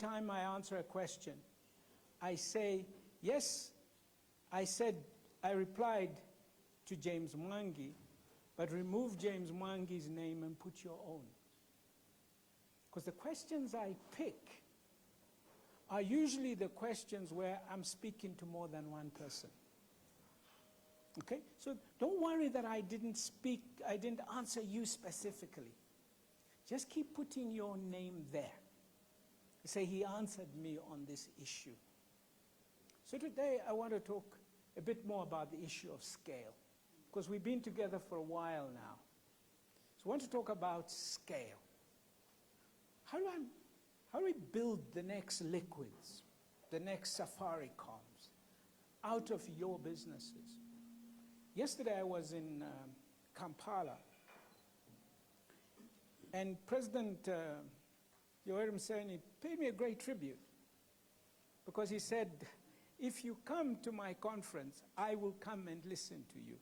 time I answer a question, I say, yes, I replied to James Mwangi, but remove James Mwangi's name and put your own. Because the questions I pick are usually the questions where I'm speaking to more than one person. Okay? So don't worry that I didn't answer you specifically. Just keep putting your name there. Say, he answered me on this issue. So today I want to talk a bit more about the issue of scale, because we've been together for a while now. So I want to talk about scale. How do we build the next liquids, the next Safaricom's out of your businesses? Yesterday I was in Kampala, and President Yoweri Museveni paid me a great tribute, because he said, if you come to my conference, I will come and listen to you,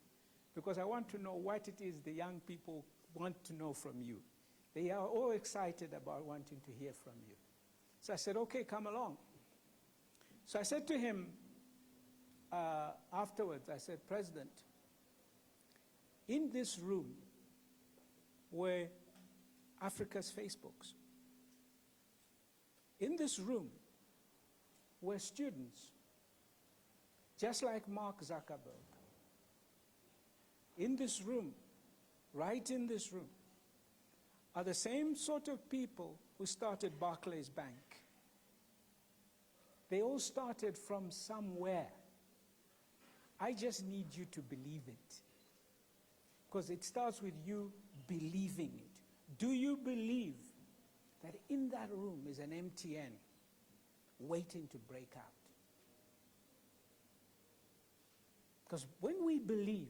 because I want to know what it is the young people want to know from you. They are all excited about wanting to hear from you. So I said, okay, come along. So I said to him afterwards, I said, President, in this room were Africa's Facebooks. In this room were students, just like Mark Zuckerberg. In this room, right in this room, are the same sort of people who started Barclays Bank. They all started from somewhere. I just need you to believe it, because it starts with you believing it. Do you believe that in that room is an MTN waiting to break out? Because when we believe,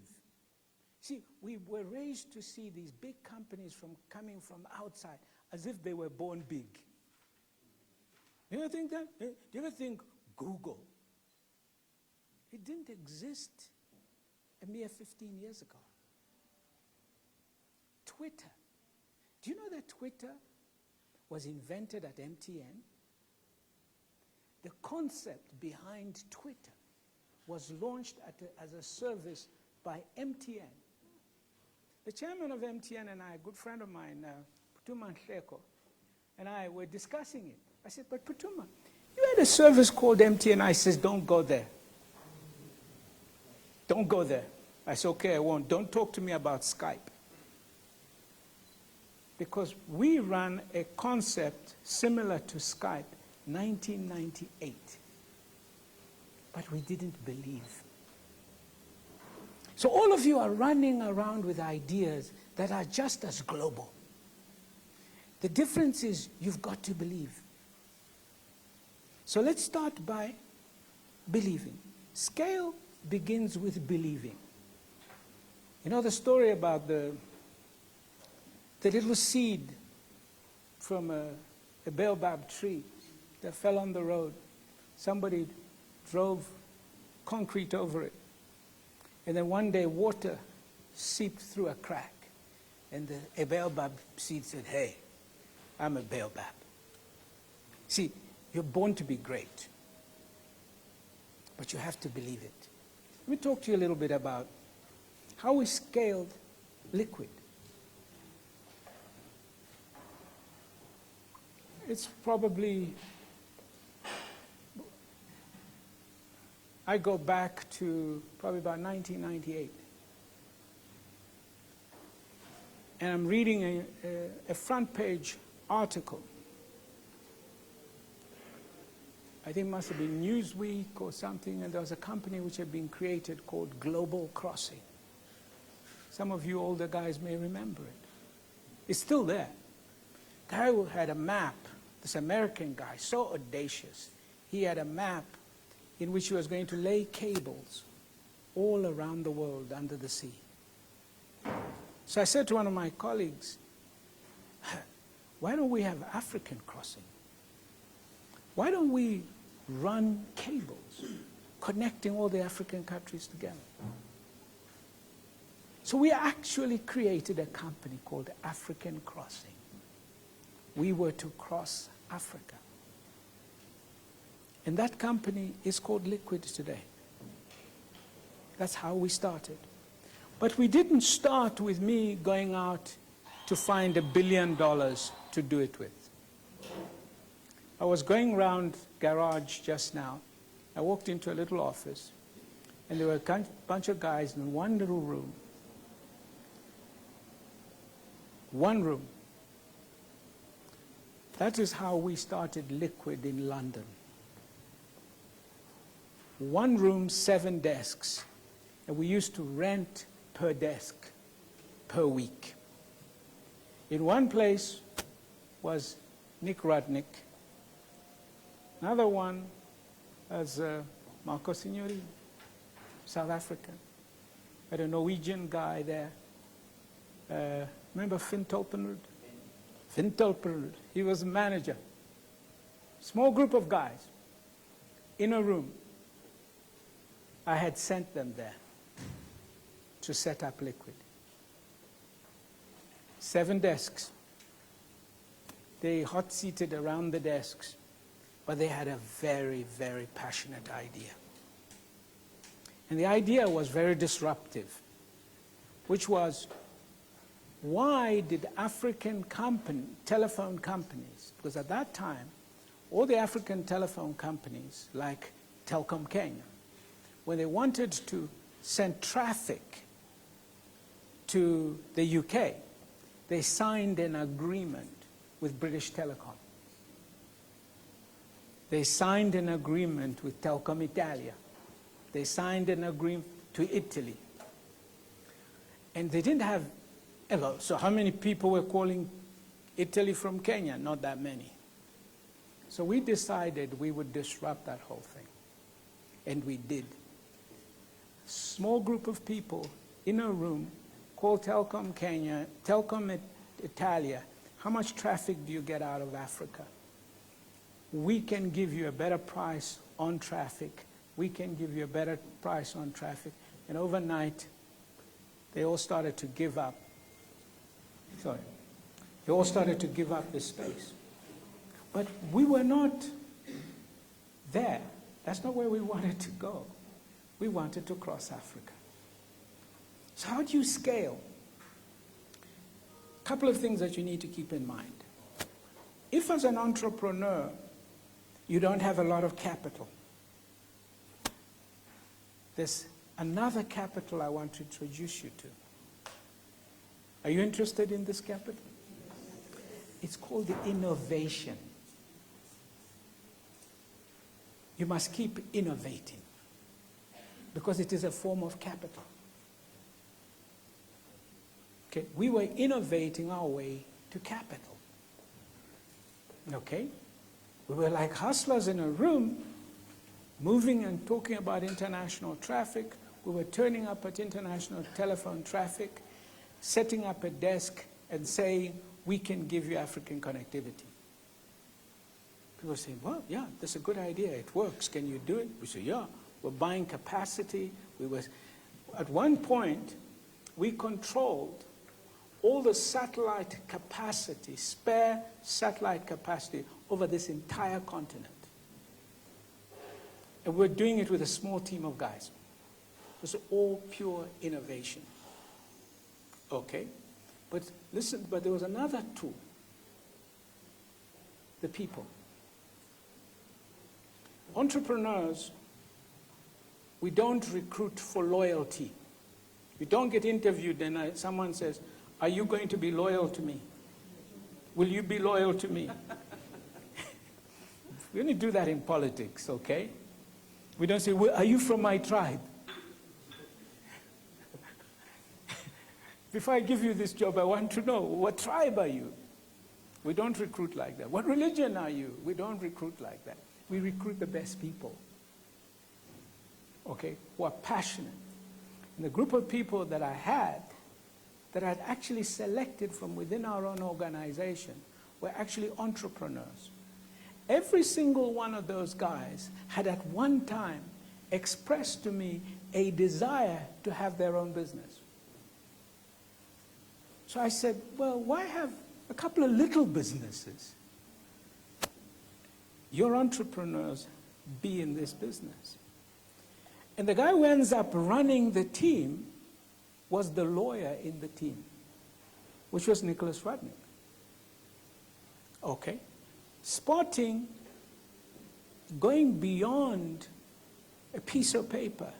see, we were raised to see these big companies coming from outside as if they were born big. You ever think that? Do you ever think Google? It didn't exist a mere 15 years ago. Twitter. Do you know that Twitter was invented at MTN? The concept behind Twitter was launched as a service by MTN. The chairman of MTN and I, a good friend of mine, Putuma Nhleko, and I were discussing it. I said, but Putuma, you had a service called MTN. I says, don't go there. Don't go there. I said, okay, I won't. Don't talk to me about Skype. Because we ran a concept similar to Skype, 1998. But we didn't believe. So all of you are running around with ideas that are just as global. The difference is you've got to believe. So let's start by believing. Scale begins with believing. You know the story about the little seed from a baobab tree that fell on the road. Somebody drove concrete over it. And then one day water seeped through a crack. And a baobab seed said, hey, I'm a baobab. See, you're born to be great. But you have to believe it. Let me talk to you a little bit about how we scaled liquid. It's probably, I go back to probably about 1998. And I'm reading a front page article. I think it must have been Newsweek or something, and there was a company which had been created called Global Crossing. Some of you older guys may remember it. It's still there. Guy who had a map, this American guy, so audacious. He had a map in which he was going to lay cables all around the world under the sea. So I said to one of my colleagues, why don't we have African crossing? Why don't we run cables connecting all the African countries together? So we actually created a company called African Crossing. We were to cross Africa. And that company is called Liquid today. That's how we started. But we didn't start with me going out to find $1 billion to do it with. I was going around garage just now. I walked into a little office, and there were a bunch of guys in one little room. One room. That is how we started Liquid in London. One room, 7 desks. And we used to rent per desk, per week. In one place was Nick Rudnick. Another one was Marco Signori, South African. Had a Norwegian guy there. Remember Finn Tolpenrud? Finn Tolpenrud. He was a manager. Small group of guys in a room. I had sent them there to set up Liquid. 7 desks. They hot-seated around the desks, but they had a very, very passionate idea. And the idea was very disruptive, which was, why did African telephone companies, because at that time, all the African telephone companies, like Telkom Kenya, when they wanted to send traffic to the UK, they signed an agreement with British Telecom. They signed an agreement with Telkom Italia. They signed an agreement to Italy. And they didn't have, so how many people were calling Italy from Kenya? Not that many. So we decided we would disrupt that whole thing. And we did. Small group of people in a room called Telkom Kenya, Telkom Italia. How much traffic do you get out of Africa? We can give you a better price on traffic. We can give you a better price on traffic. And overnight, they all started to give up. They all started to give up this space. But we were not there. That's not where we wanted to go. We wanted to cross Africa. So how do you scale? A couple of things that you need to keep in mind. If as an entrepreneur, you don't have a lot of capital, there's another capital I want to introduce you to. Are you interested in this capital? It's called the innovation. You must keep innovating because it is a form of capital. Okay, we were innovating our way to capital. Okay? We were like hustlers in a room, moving and talking about international traffic. We were turning up at international telephone traffic, setting up a desk and saying, we can give you African connectivity. People say, well, yeah, that's a good idea. It works. Can you do it? We say, yeah. We're buying capacity. At one point, we controlled all the satellite capacity, spare satellite capacity over this entire continent. And we're doing it with a small team of guys. It was all pure innovation. Okay? But listen, but there was another tool. The people. Entrepreneurs, we don't recruit for loyalty. We don't get interviewed and someone says, are you going to be loyal to me? Will you be loyal to me? We only do that in politics, okay? We don't say, well, are you from my tribe? Before I give you this job, I want to know, what tribe are you? We don't recruit like that. What religion are you? We don't recruit like that. We recruit the best people, okay, who are passionate. And the group of people that I had actually selected from within our own organization were actually entrepreneurs. Every single one of those guys had at one time expressed to me a desire to have their own business. So I said, well, why have a couple of little businesses? You're entrepreneurs, be in this business. And the guy who ends up running the team was the lawyer in the team, which was Nicholas Rudnick. Okay? Spotting, going beyond a piece of paper,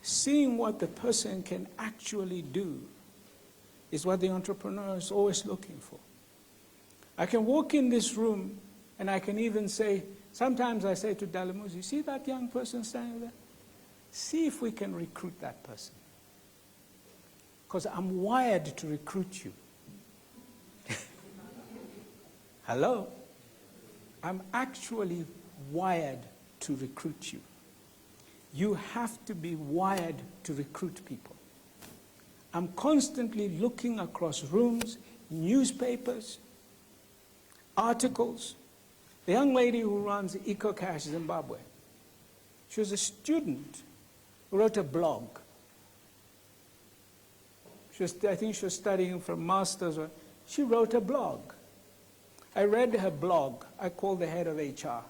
seeing what the person can actually do is what the entrepreneur is always looking for. I can walk in this room and I can even say, sometimes I say to Dalamus, you see that young person standing there? See if we can recruit that person. Because I'm wired to recruit you. Hello? I'm actually wired to recruit you. You have to be wired to recruit people. I'm constantly looking across rooms, newspapers, articles. The young lady who runs EcoCash Zimbabwe, she was a student who wrote a blog. I think she was studying for a master's. She wrote a blog. I read her blog. I called the head of HR.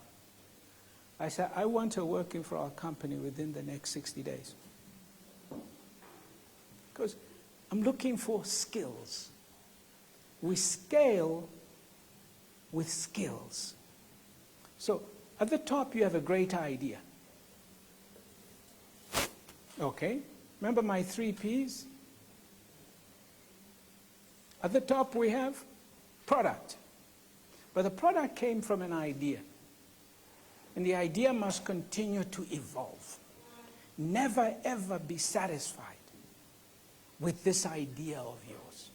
I said, I want her working for our company within the next 60 days. Because I'm looking for skills. We scale with skills. So at the top, you have a great idea. Okay? Remember my 3 Ps? At the top, we have product. But the product came from an idea. And the idea must continue to evolve. Never, ever be satisfied with this idea of yours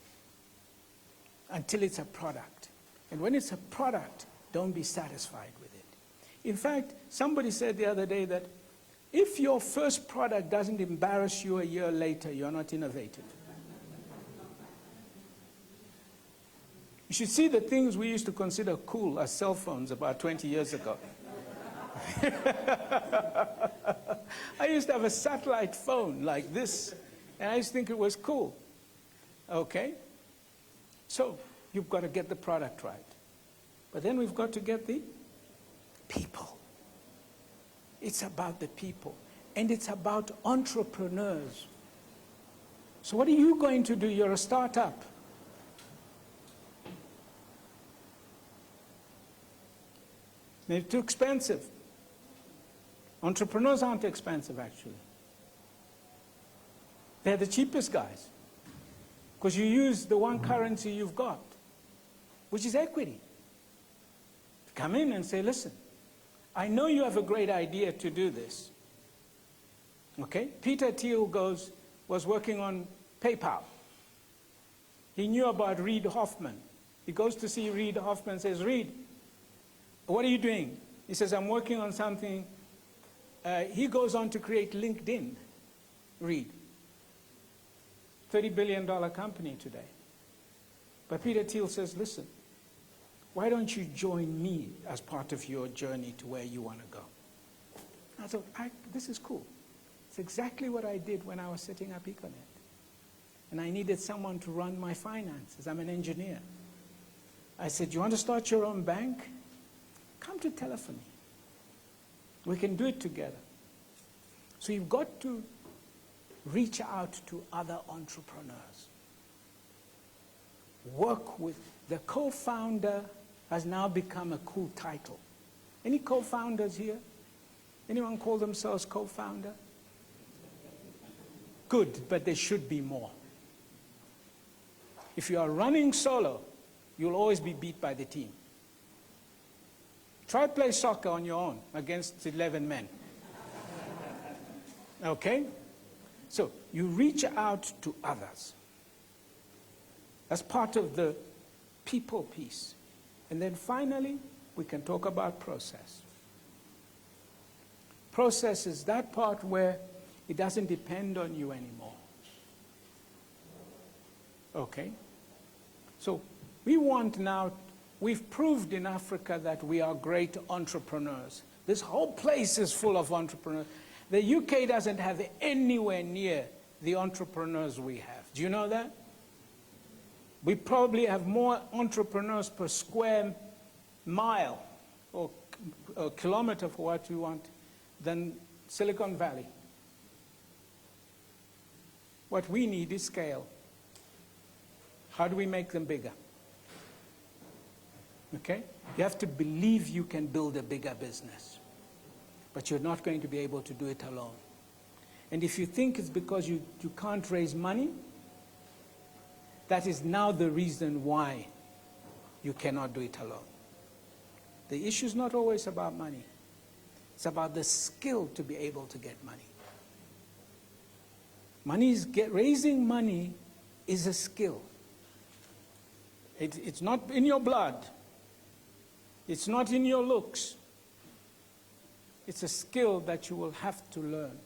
until it's a product. And when it's a product, don't be satisfied with it. In fact, somebody said the other day that if your first product doesn't embarrass you a year later, you're not innovative. You should see the things we used to consider cool as cell phones about 20 years ago. I used to have a satellite phone like this, and I used to think it was cool. Okay? So, you've got to get the product right. But then we've got to get the people. It's about the people. And it's about entrepreneurs. So what are you going to do? You're a startup. They're too expensive. Entrepreneurs aren't expensive, actually. They're the cheapest guys. Because you use the one currency you've got, which is equity. Come in and say, listen, I know you have a great idea to do this. Okay? Peter Thiel was working on PayPal. He knew about Reid Hoffman. He goes to see Reid Hoffman and says, Reid, what are you doing? He says, I'm working on something. He goes on to create LinkedIn, Reid. $30 billion company today. But Peter Thiel says, listen, why don't you join me as part of your journey to where you want to go? I thought, this is cool. It's exactly what I did when I was setting up Econet. And I needed someone to run my finances. I'm an engineer. I said, you want to start your own bank? Come to telephony. We can do it together. So you've got to reach out to other entrepreneurs. Work with the co-founder has now become a cool title. Any co-founders here? Anyone call themselves co-founder? Good, but there should be more. If you are running solo, you'll always be beat by the team. Try play soccer on your own against 11 men. Okay? So you reach out to others. That's part of the people piece. And then finally, we can talk about process. Process is that part where it doesn't depend on you anymore. Okay? So we want now, we've proved in Africa that we are great entrepreneurs. This whole place is full of entrepreneurs. The UK doesn't have anywhere near the entrepreneurs we have. Do you know that? We probably have more entrepreneurs per square mile or a kilometer for what we want than Silicon Valley. What we need is scale. How do we make them bigger? Okay? You have to believe you can build a bigger business, but you're not going to be able to do it alone. And if you think it's because you can't raise money, that is now the reason why you cannot do it alone. The issue is not always about money. It's about the skill to be able to get money. Raising money is a skill. It's not in your blood. It's not in your looks. It's a skill that you will have to learn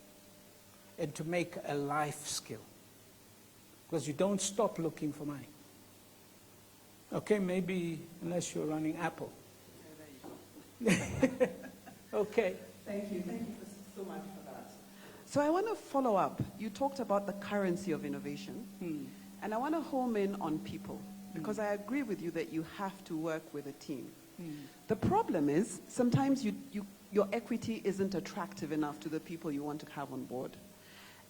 and to make a life skill. Because you don't stop looking for money. Okay, maybe unless you're running Apple. Okay. Thank you so much for that. So I want to follow up. You talked about the currency of innovation, and I want to home in on people, because I agree with you that you have to work with a team. The problem is sometimes your equity isn't attractive enough to the people you want to have on board.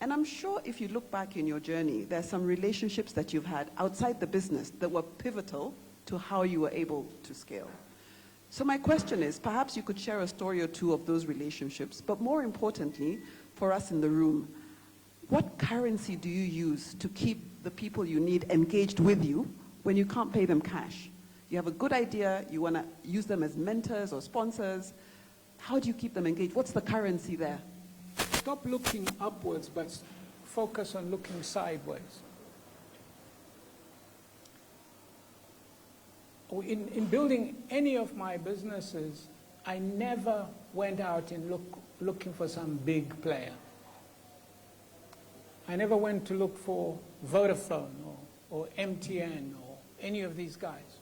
And I'm sure if you look back in your journey, there's some relationships that you've had outside the business that were pivotal to how you were able to scale. So my question is, perhaps you could share a story or two of those relationships, but more importantly, for us in the room, what currency do you use to keep the people you need engaged with you when you can't pay them cash? You have a good idea, you want to use them as mentors or sponsors. How do you keep them engaged? What's the currency there? Stop looking upwards, but focus on looking sideways. In building any of my businesses, I never went out and looking for some big player. I never went to look for Vodafone or MTN or any of these guys.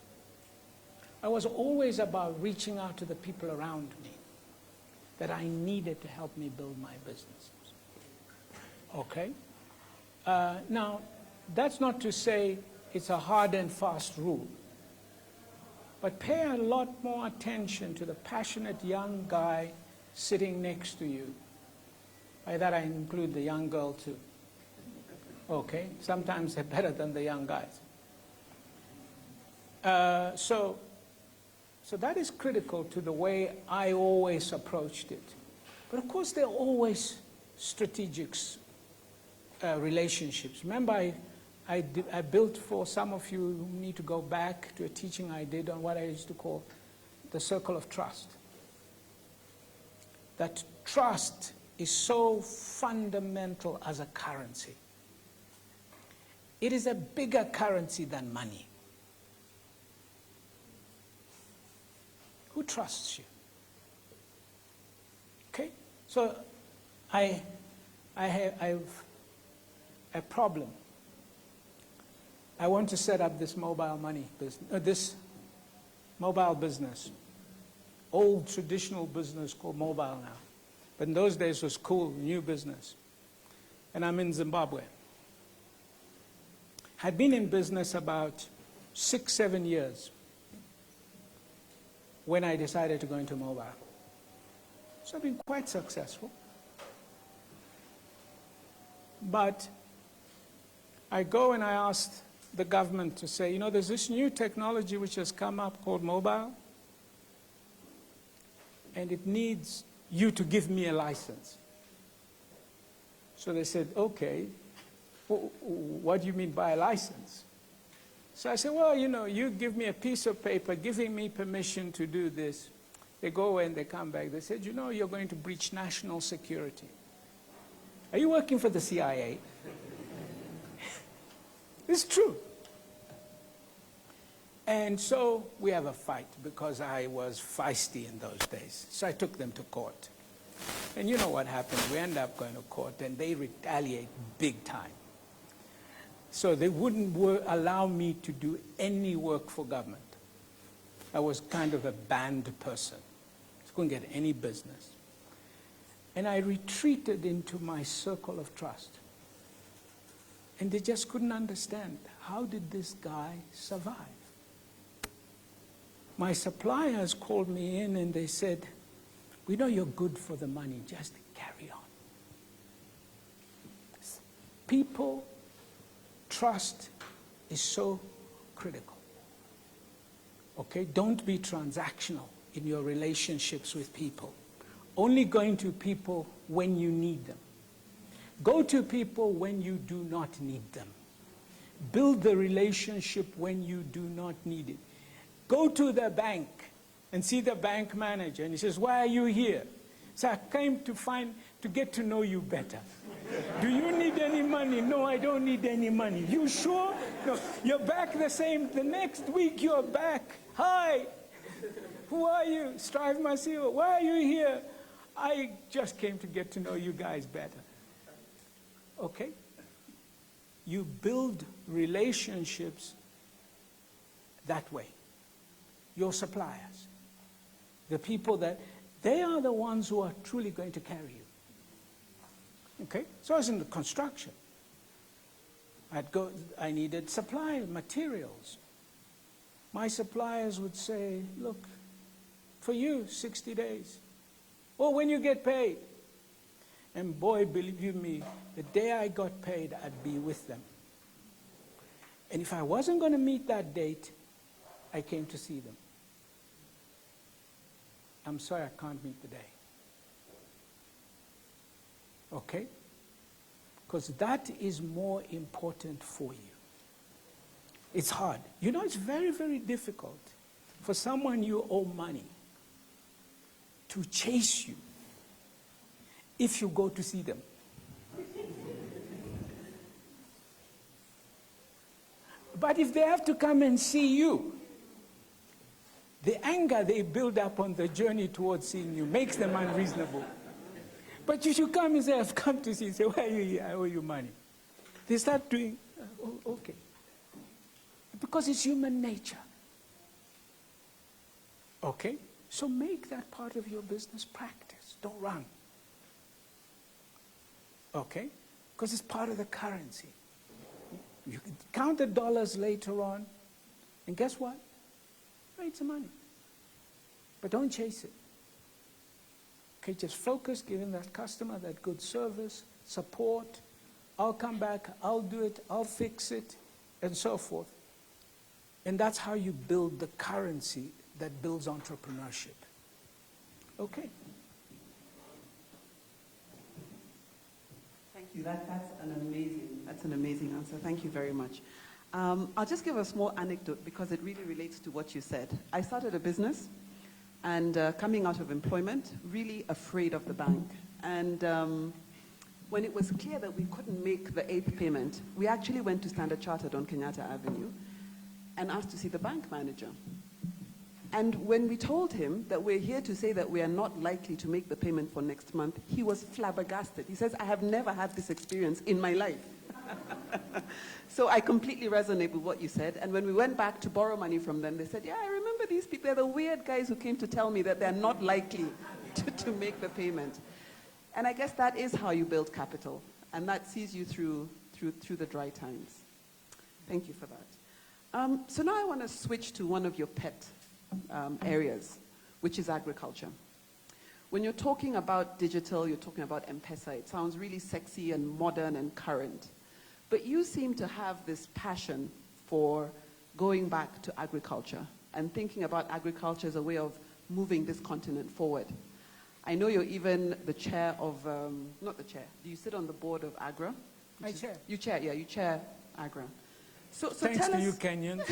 I was always about reaching out to the people around me that I needed to help me build my businesses. Okay? Now, that's not to say it's a hard and fast rule. But pay a lot more attention to the passionate young guy sitting next to you. By that I include the young girl too. Okay? Sometimes they're better than the young guys. So that is critical to the way I always approached it. But of course, there are always strategic relationships. Remember, I built, for some of you who need to go back to a teaching I did on what I used to call the circle of trust. That trust is so fundamental as a currency. It is a bigger currency than money. Who trusts you? Okay? So I have a problem. I want to set up this mobile money business, this mobile business. Old traditional business called mobile now. But in those days it was cool, new business. And I'm in Zimbabwe. Had been in business about 6-7 years when I decided to go into mobile. So I've been quite successful. But I go and I asked the government to say, you know, there's this new technology which has come up called mobile, and it needs you to give me a license. So they said, okay, what do you mean by a license? So I said, well, you know, you give me a piece of paper giving me permission to do this. They go away and they come back. They said, you know, you're going to breach national security. Are you working for the CIA? It's true. And so we have a fight because I was feisty in those days. So I took them to court. And you know what happened? We end up going to court and they retaliate big time. So they wouldn't allow me to do any work for government. I was kind of a banned person. I couldn't get any business. And I retreated into my circle of trust. And they just couldn't understand, how did this guy survive? My suppliers called me in and they said, We know you're good for the money. Just carry on. People, trust is so critical. Okay? Don't be transactional in your relationships with people. Only going to people when you need them. Go to people when you do not need them. Build the relationship when you do not need it. Go to the bank and see the bank manager, and he says, "Why are you here?" So I came to get to know you better. Do you need any money? No, I don't need any money. You sure? No, you're back the same. The next week you're back. Hi, who are you? Mr Masiyiwa. Why are you here? I just came to get to know you guys better. Okay? You build relationships that way. Your suppliers, the people that, they are the ones who are truly going to carry you. Okay? So I was in the construction. I needed supply materials. My suppliers would say, "Look, for you, 60 days. Or when you get paid." And boy, believe me, the day I got paid, I'd be with them. And if I wasn't going to meet that date, I came to see them. I'm sorry, I can't meet the day. Okay? Because that is more important for you. It's hard. You know, it's very, very difficult for someone you owe money to chase you if you go to see them. But if they have to come and see you, the anger they build up on the journey towards seeing you makes them unreasonable. But if you come and say, "I've come to see you," say, "Why are you here? I owe you money." They start doing, "Oh, okay." Because it's human nature. Okay? So make that part of your business practice. Don't run. Okay? Because it's part of the currency. You can count the dollars later on, and guess what? Made some money. But don't chase it. Okay, just focus, giving that customer that good service, support. I'll come back, I'll do it, I'll fix it, and so forth. And that's how you build the currency that builds entrepreneurship. Okay. Thank you. That's an amazing answer. Thank you very much. I'll just give a small anecdote because it really relates to what you said. I started a business and coming out of employment, really afraid of the bank. And when it was clear that we couldn't make the 8th payment, we actually went to Standard Chartered on Kenyatta Avenue and asked to see the bank manager. And when we told him that we're here to say that we are not likely to make the payment for next month, he was flabbergasted. He says, "I have never had this experience in my life." So I completely resonate with what you said. And when we went back to borrow money from them, they said, "Yeah, I remember these people. They're the weird guys who came to tell me that they're not likely to make the payment." And I guess that is how you build capital. And that sees you through the dry times. Thank you for that. So now I want to switch to one of your pet areas, which is agriculture. When you're talking about digital, you're talking about M-Pesa. It sounds really sexy and modern and current. But you seem to have this passion for going back to agriculture and thinking about agriculture as a way of moving this continent forward. I know you're even the chair of, not the chair, do you sit on the board of AGRA? I chair. You chair, yeah, you chair AGRA. So Thanks tell to us, you, Kenyans.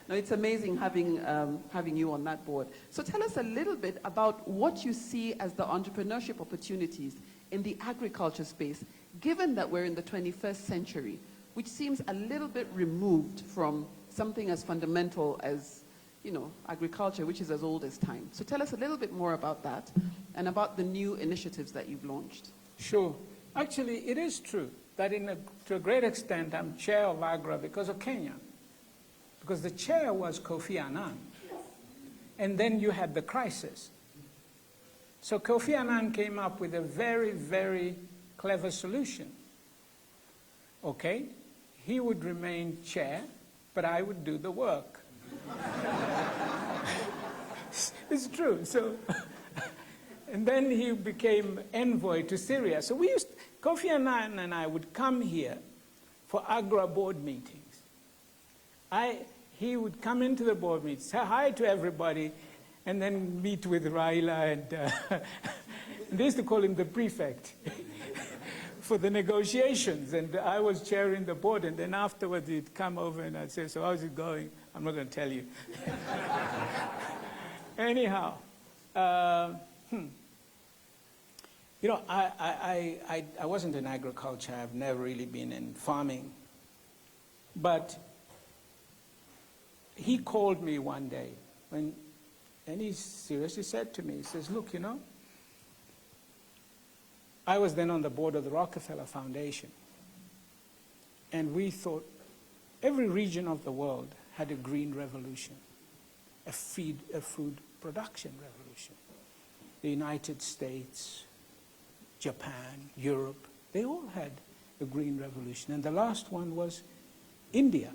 No, it's amazing having you on that board. So tell us a little bit about what you see as the entrepreneurship opportunities in the agriculture space, given that we're in the 21st century, which seems a little bit removed from something as fundamental as, you know, agriculture, which is as old as time. So tell us a little bit more about that and about the new initiatives that you've launched. Sure. Actually, it is true that to a great extent, I'm chair of AGRA because of Kenya. Because the chair was Kofi Annan. And then you had the crisis. So Kofi Annan came up with a very, very clever solution. Okay? He would remain chair, but I would do the work. It's true. So, and then he became envoy to Syria. So Kofi Annan and I would come here for Agra board meetings. He would come into the board meeting, say hi to everybody, and then meet with Raila, and they used to call him the prefect for the negotiations, and I was chairing the board, and then afterwards he'd come over and I'd say, so how's it going? I'm not going to tell you. Anyhow, you know, I wasn't in agriculture. I've never really been in farming. But he called me one day, and he seriously said to me, he says, look, you know, I was then on the board of the Rockefeller Foundation, and we thought every region of the world had a green revolution, a food production revolution. The United States, Japan, Europe, they all had a green revolution. And the last one was India.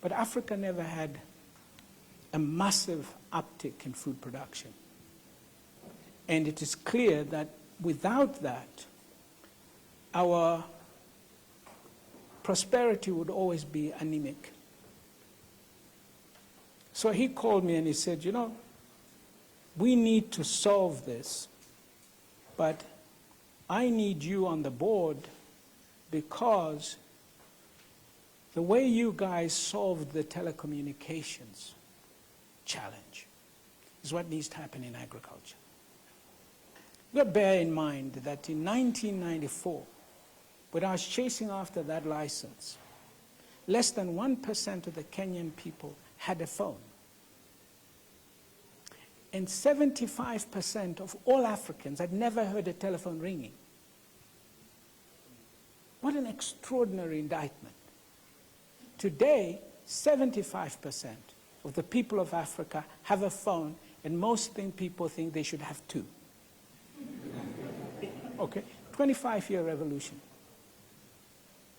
But Africa never had a massive uptick in food production. And it is clear that without that, our prosperity would always be anemic. So he called me and he said, you know, we need to solve this, but I need you on the board because the way you guys solved the telecommunications challenge is what needs to happen in agriculture. You've got to bear in mind that in 1994, when I was chasing after that license, less than 1% of the Kenyan people had a phone. And 75% of all Africans had never heard a telephone ringing. What an extraordinary indictment. Today, 75% of the people of Africa have a phone, and most people think they should have two. Okay, 25-year revolution.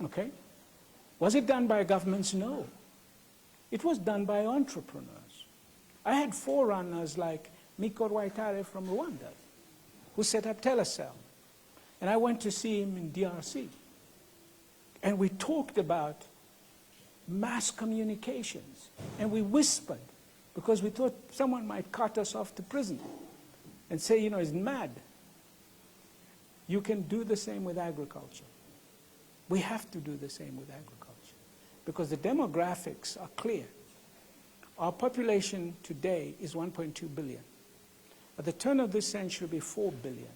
Okay? Was it done by governments? No. It was done by entrepreneurs. I had forerunners like Miko Rwaitare from Rwanda, who set up Telecel. And I went to see him in DRC. And we talked about mass communications. And we whispered, because we thought someone might cut us off to prison and say, you know, he's mad. You can do the same with agriculture. We have to do the same with agriculture, because the demographics are clear. Our population today is 1.2 billion. At the turn of this century, it'll be 4 billion.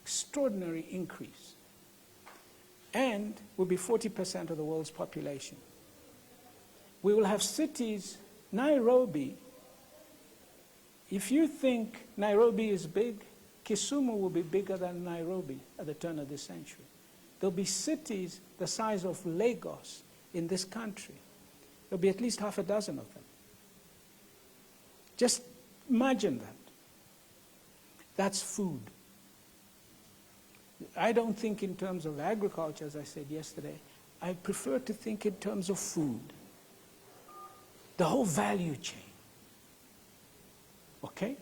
Extraordinary increase. And we'll be 40% of the world's population. We will have cities, Nairobi. If you think Nairobi is big, Kisumu will be bigger than Nairobi at the turn of this century. There'll be cities the size of Lagos in this country. There'll be at least half a dozen of them. Just imagine that. That's food. I don't think in terms of agriculture, as I said yesterday. I prefer to think in terms of food. The whole value chain. Okay?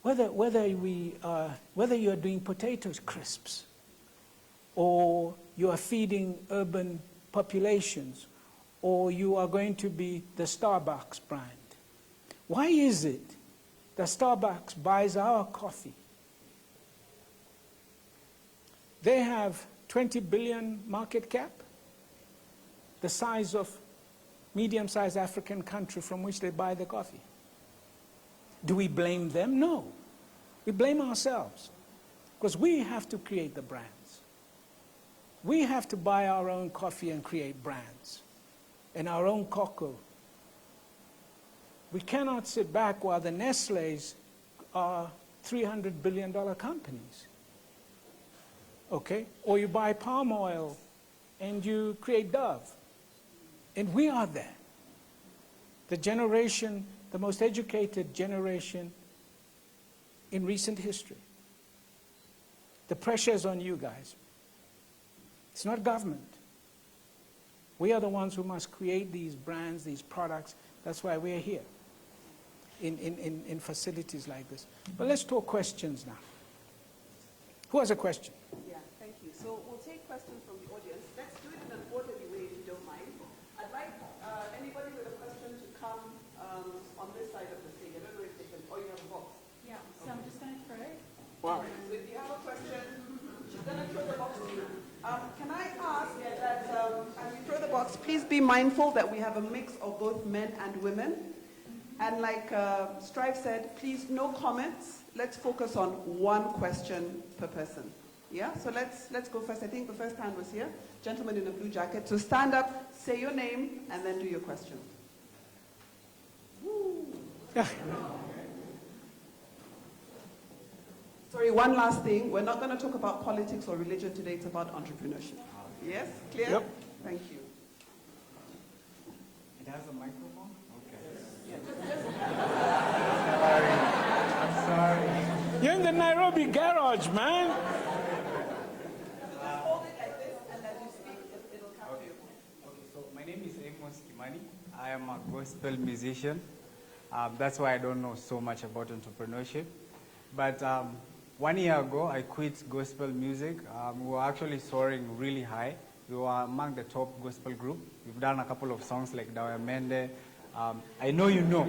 Whether you are doing potato crisps, or you are feeding urban populations, or you are going to be the Starbucks brand. Why is it that Starbucks buys our coffee? They have 20 billion market cap, the size of medium-sized African country from which they buy the coffee. Do we blame them? No. We blame ourselves, because we have to create the brands. We have to buy our own coffee and create brands, and our own cocoa. We cannot sit back while the Nestle's are $300 billion companies. Okay? Or you buy palm oil and you create Dove. And we are there. The generation, the most educated generation in recent history. The pressure is on you guys. It's not government. We are the ones who must create these brands, these products. That's why we're here. in facilities like this. But let's talk questions now. Who has a question? Yeah, thank you. So we'll take questions from the audience. Let's do it in an orderly way, if you don't mind. I'd like anybody with a question to come on this side of the stage. I don't know if they can, or you have a box. Yeah, so I'm just going to throw it. Wow. So if you have a question, she's going to throw the box to you. Can I ask that as you throw the box, please be mindful that we have a mix of both men and women. And like Strive said, please no comments. Let's focus on one question per person. Yeah, so let's go first. I think the first hand was here. Gentleman in a blue jacket. So stand up, say your name, and then do your question. Sorry, one last thing. We're not going to talk about politics or religion today. It's about entrepreneurship. Yes? Clear? Yep. Thank you. It has a microphone? Okay. I'm sorry. You're in the Nairobi garage, man. Hold it like this, and as you speak, it'll come to you. Okay, so my name is Amos Kimani. I am a gospel musician. That's why I don't know so much about entrepreneurship. But 1 year ago, I quit gospel music. We were actually soaring really high. We were among the top gospel group. We've done a couple of songs like Dawa Mende. I know you know.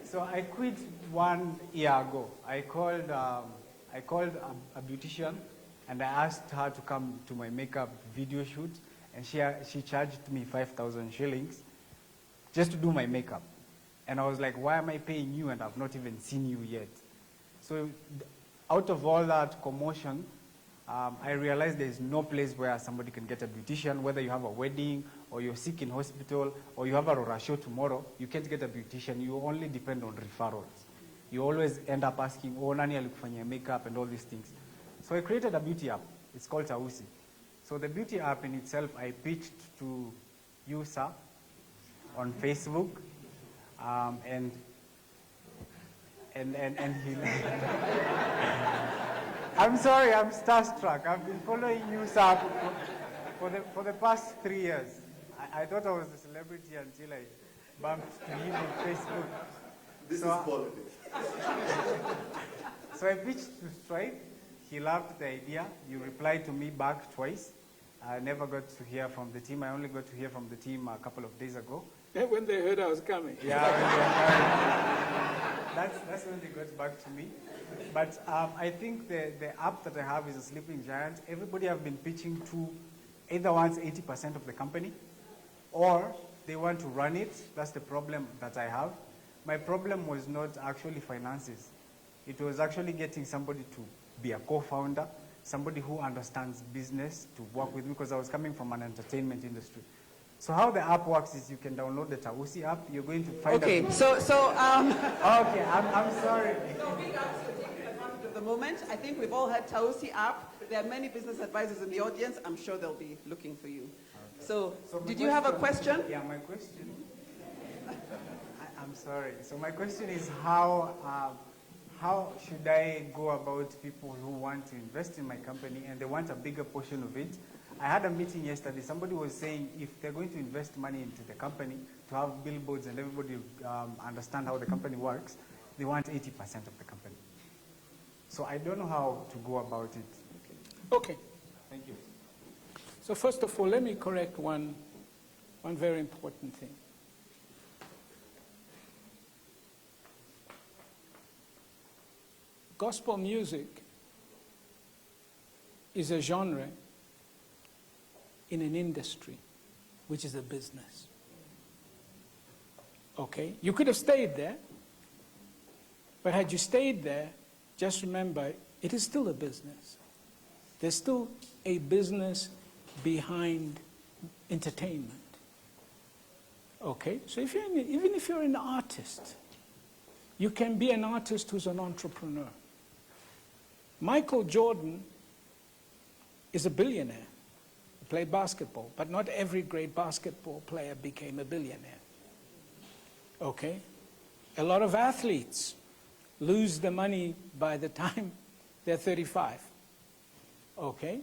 So I quit 1 year ago. I called a beautician, and I asked her to come to my makeup video shoot, and she charged me 5,000 shillings just to do my makeup. And I was like, why am I paying you and I've not even seen you yet? So out of all that commotion, I realized there's no place where somebody can get a beautician, whether you have a wedding or you're sick in hospital or you have a Rora show tomorrow, you can't get a beautician. You only depend on referrals. You always end up asking, oh, nani alikufanyia makeup and all these things. So I created a beauty app. It's called Tausi. So the beauty app in itself, I pitched to you, sir, on Facebook, and he I'm sorry, I'm starstruck. I've been following you, sir, for the past 3 years. I thought I was a celebrity until I bumped to him on Facebook. This is politics. So I pitched to Stripe. He loved the idea. You replied to me back twice. I never got to hear from the team. I only got to hear from the team a couple of days ago. When they heard I was coming. Yeah, that's when they got back to me. But I think the app that I have is a sleeping giant. Everybody have been pitching to either wants 80% of the company or they want to run it. That's the problem that I have. My problem was not actually finances. It was actually getting somebody to be a co-founder, somebody who understands business to work with me because I was coming from an entertainment industry. So how the app works is you can download the Tausi app. You're going to find Okay, Okay, I'm sorry. So big ups for taking advantage of the moment. I think we've all had Tausi app. There are many business advisors in the audience. I'm sure they'll be looking for you. Okay. So did you have a question? Yeah, my question. I'm sorry. So my question is how should I go about people who want to invest in my company and they want a bigger portion of it? I had a meeting yesterday. Somebody was saying if they're going to invest money into the company to have billboards and everybody understand how the company works, they want 80% of the company. So I don't know how to go about it. Okay. Thank you. So first of all, let me correct one very important thing. Gospel music is a genre in an industry, which is a business. Okay? You could have stayed there, but had you stayed there, just remember, it is still a business. There's still a business behind entertainment. Okay? So if even if you're an artist, you can be an artist who's an entrepreneur. Michael Jordan is a billionaire. He played basketball, but not every great basketball player became a billionaire. Okay? A lot of athletes lose the money by the time they're 35. Okay?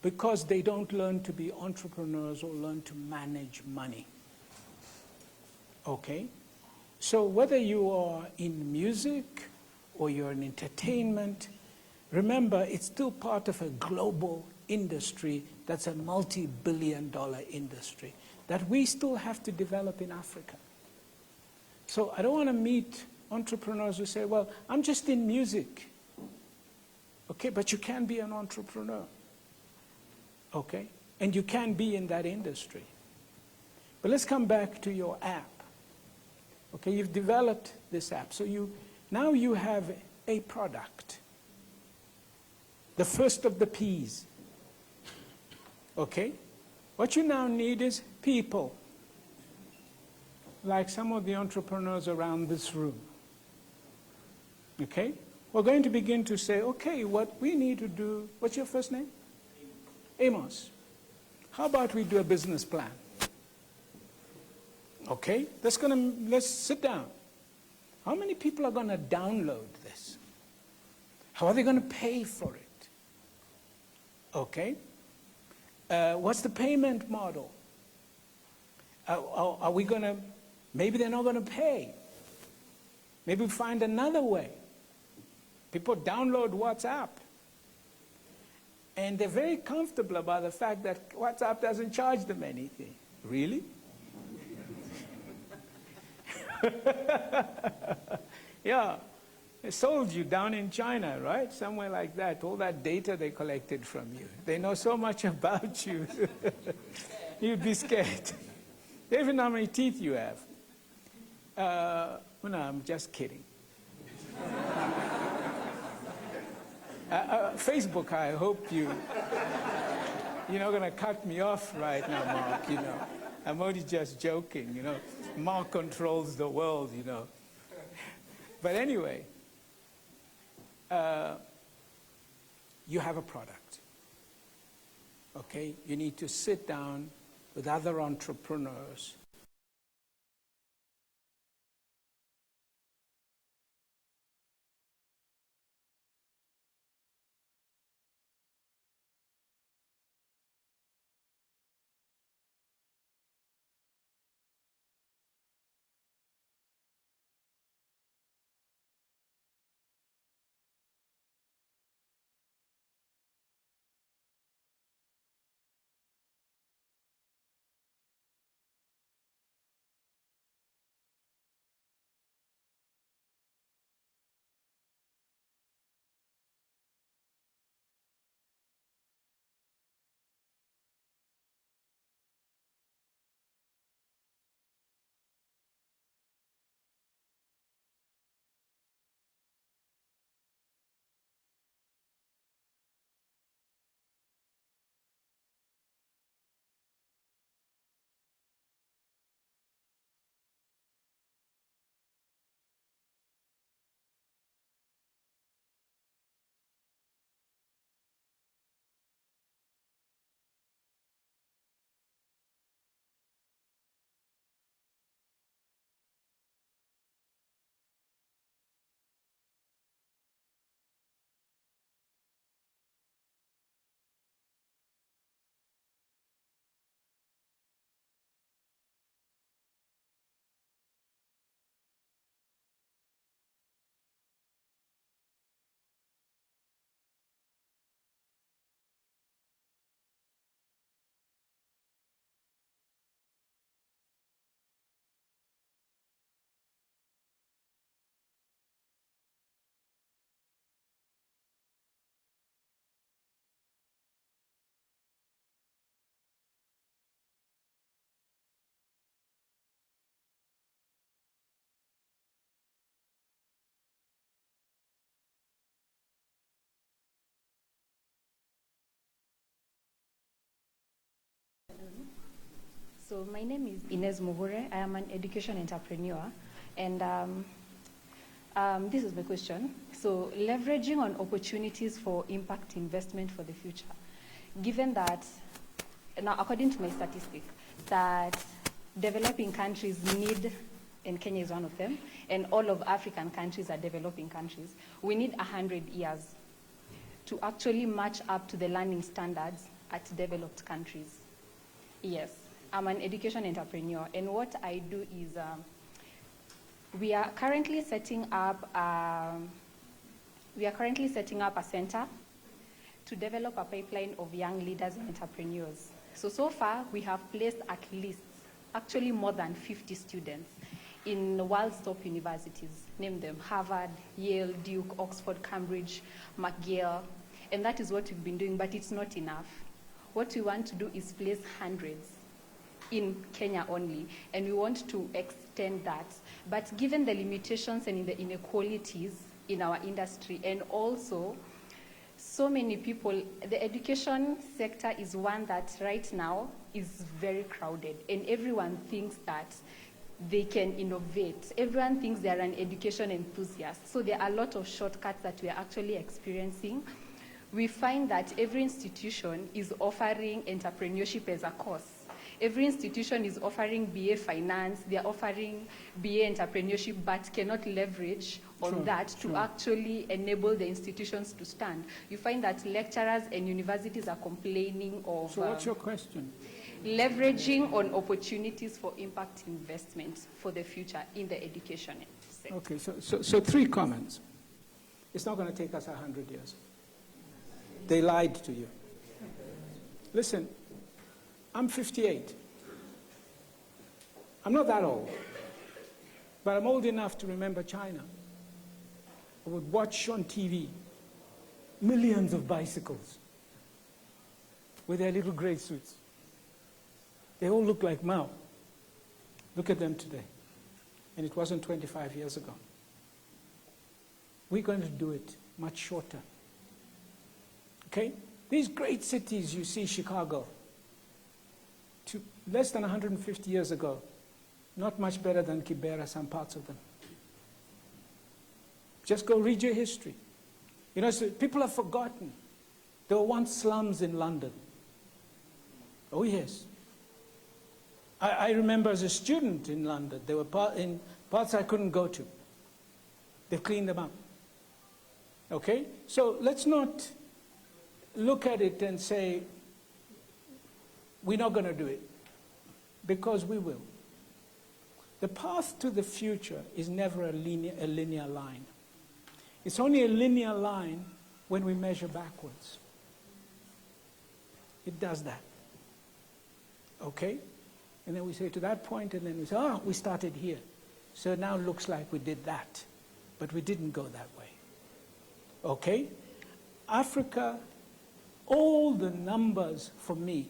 Because they don't learn to be entrepreneurs or learn to manage money. Okay? So whether you are in music or you're in entertainment, remember, it's still part of a global industry that's a multi-billion-dollar industry that we still have to develop in Africa. So I don't want to meet entrepreneurs who say, well, I'm just in music. Okay, but you can be an entrepreneur. Okay, and you can be in that industry. But let's come back to your app. Okay, you've developed this app. So now you have a product. The first of the P's. Okay? What you now need is people. Like some of the entrepreneurs around this room. Okay? We're going to begin to say, okay, what we need to do, what's your first name? Amos. How about we do a business plan? Okay, let's sit down. How many people are going to download this? How are they going to pay for it? Okay. What's the payment model? Are we going to, maybe they're not going to pay. Maybe we find another way. People download WhatsApp. And they're very comfortable about the fact that WhatsApp doesn't charge them anything. Really? Yeah, they sold you down in China, right? Somewhere like that. All that data they collected from you. They know so much about you. You'd be scared. They even know how many teeth you have. No, I'm just kidding. Facebook, I hope you're not going to cut me off right now, Mark, I'm only just joking, Mark controls the world, But anyway, you have a product, okay? You need to sit down with other entrepreneurs. So my name is Inez Muvure. I am an education entrepreneur, and this is my question. So leveraging on opportunities for impact investment for the future, given that, now according to my statistic, that developing countries need, and Kenya is one of them, and all of African countries are developing countries, we need 100 years to actually match up to the learning standards at developed countries. Yes, I'm an education entrepreneur, and what I do is We are currently setting up a center to develop a pipeline of young leaders and entrepreneurs. So far, we have placed at least, actually more than 50 students in the world's top universities. Name them: Harvard, Yale, Duke, Oxford, Cambridge, McGill. And that is what we've been doing, but it's not enough. What we want to do is place hundreds in Kenya only, and we want to extend that. But given the limitations and the inequalities in our industry, and also so many people, the education sector is one that right now is very crowded, and everyone thinks that they can innovate. Everyone thinks they are an education enthusiast. So there are a lot of shortcuts that we are actually experiencing. We find that every institution is offering entrepreneurship as a course. Every institution is offering BA Finance, they're offering BA Entrepreneurship, but cannot leverage on that to actually enable the institutions to stand. You find that lecturers and universities are complaining of... So what's your question? Leveraging on opportunities for impact investment for the future in the education sector. Okay, so 3 comments. It's not going to take us 100 years. They lied to you. Listen, I'm 58. I'm not that old, but I'm old enough to remember China. I would watch on TV millions of bicycles with their little gray suits. They all look like Mao. Look at them today. And it wasn't 25 years ago. We're going to do it much shorter. Okay? These great cities you see, Chicago, less than 150 years ago, not much better than Kibera, some parts of them. Just go read your history. You know, so people have forgotten. There were once slums in London. Oh, yes. I remember as a student in London, there were parts I couldn't go to. They've cleaned them up. Okay? So let's not look at it and say, we're not going to do it, because we will. The path to the future is never a linear line. It's only a linear line when we measure backwards. It does that. Okay? And then we say to that point, and then we say, oh, we started here. So now it looks like we did that. But we didn't go that way. Okay? Africa, all the numbers for me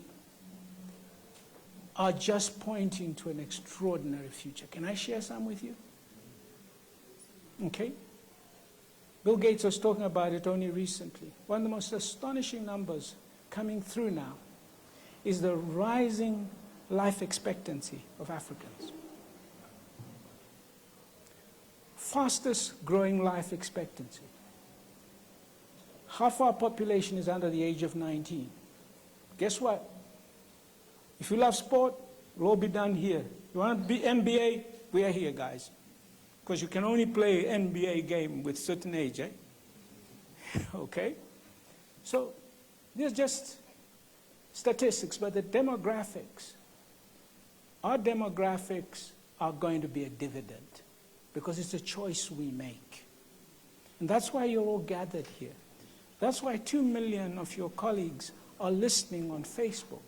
are just pointing to an extraordinary future. Can I share some with you? Okay? Bill Gates was talking about it only recently. One of the most astonishing numbers coming through now is the rising life expectancy of Africans. Fastest growing life expectancy. Half our population is under the age of 19. Guess what? If you love sport, it'll all be done here. You want to be NBA? We are here, guys. Because you can only play NBA game with certain age, eh? Okay? So, these are just statistics, but the demographics, our demographics are going to be a dividend because it's a choice we make. And that's why you're all gathered here. That's why 2 million of your colleagues are listening on Facebook.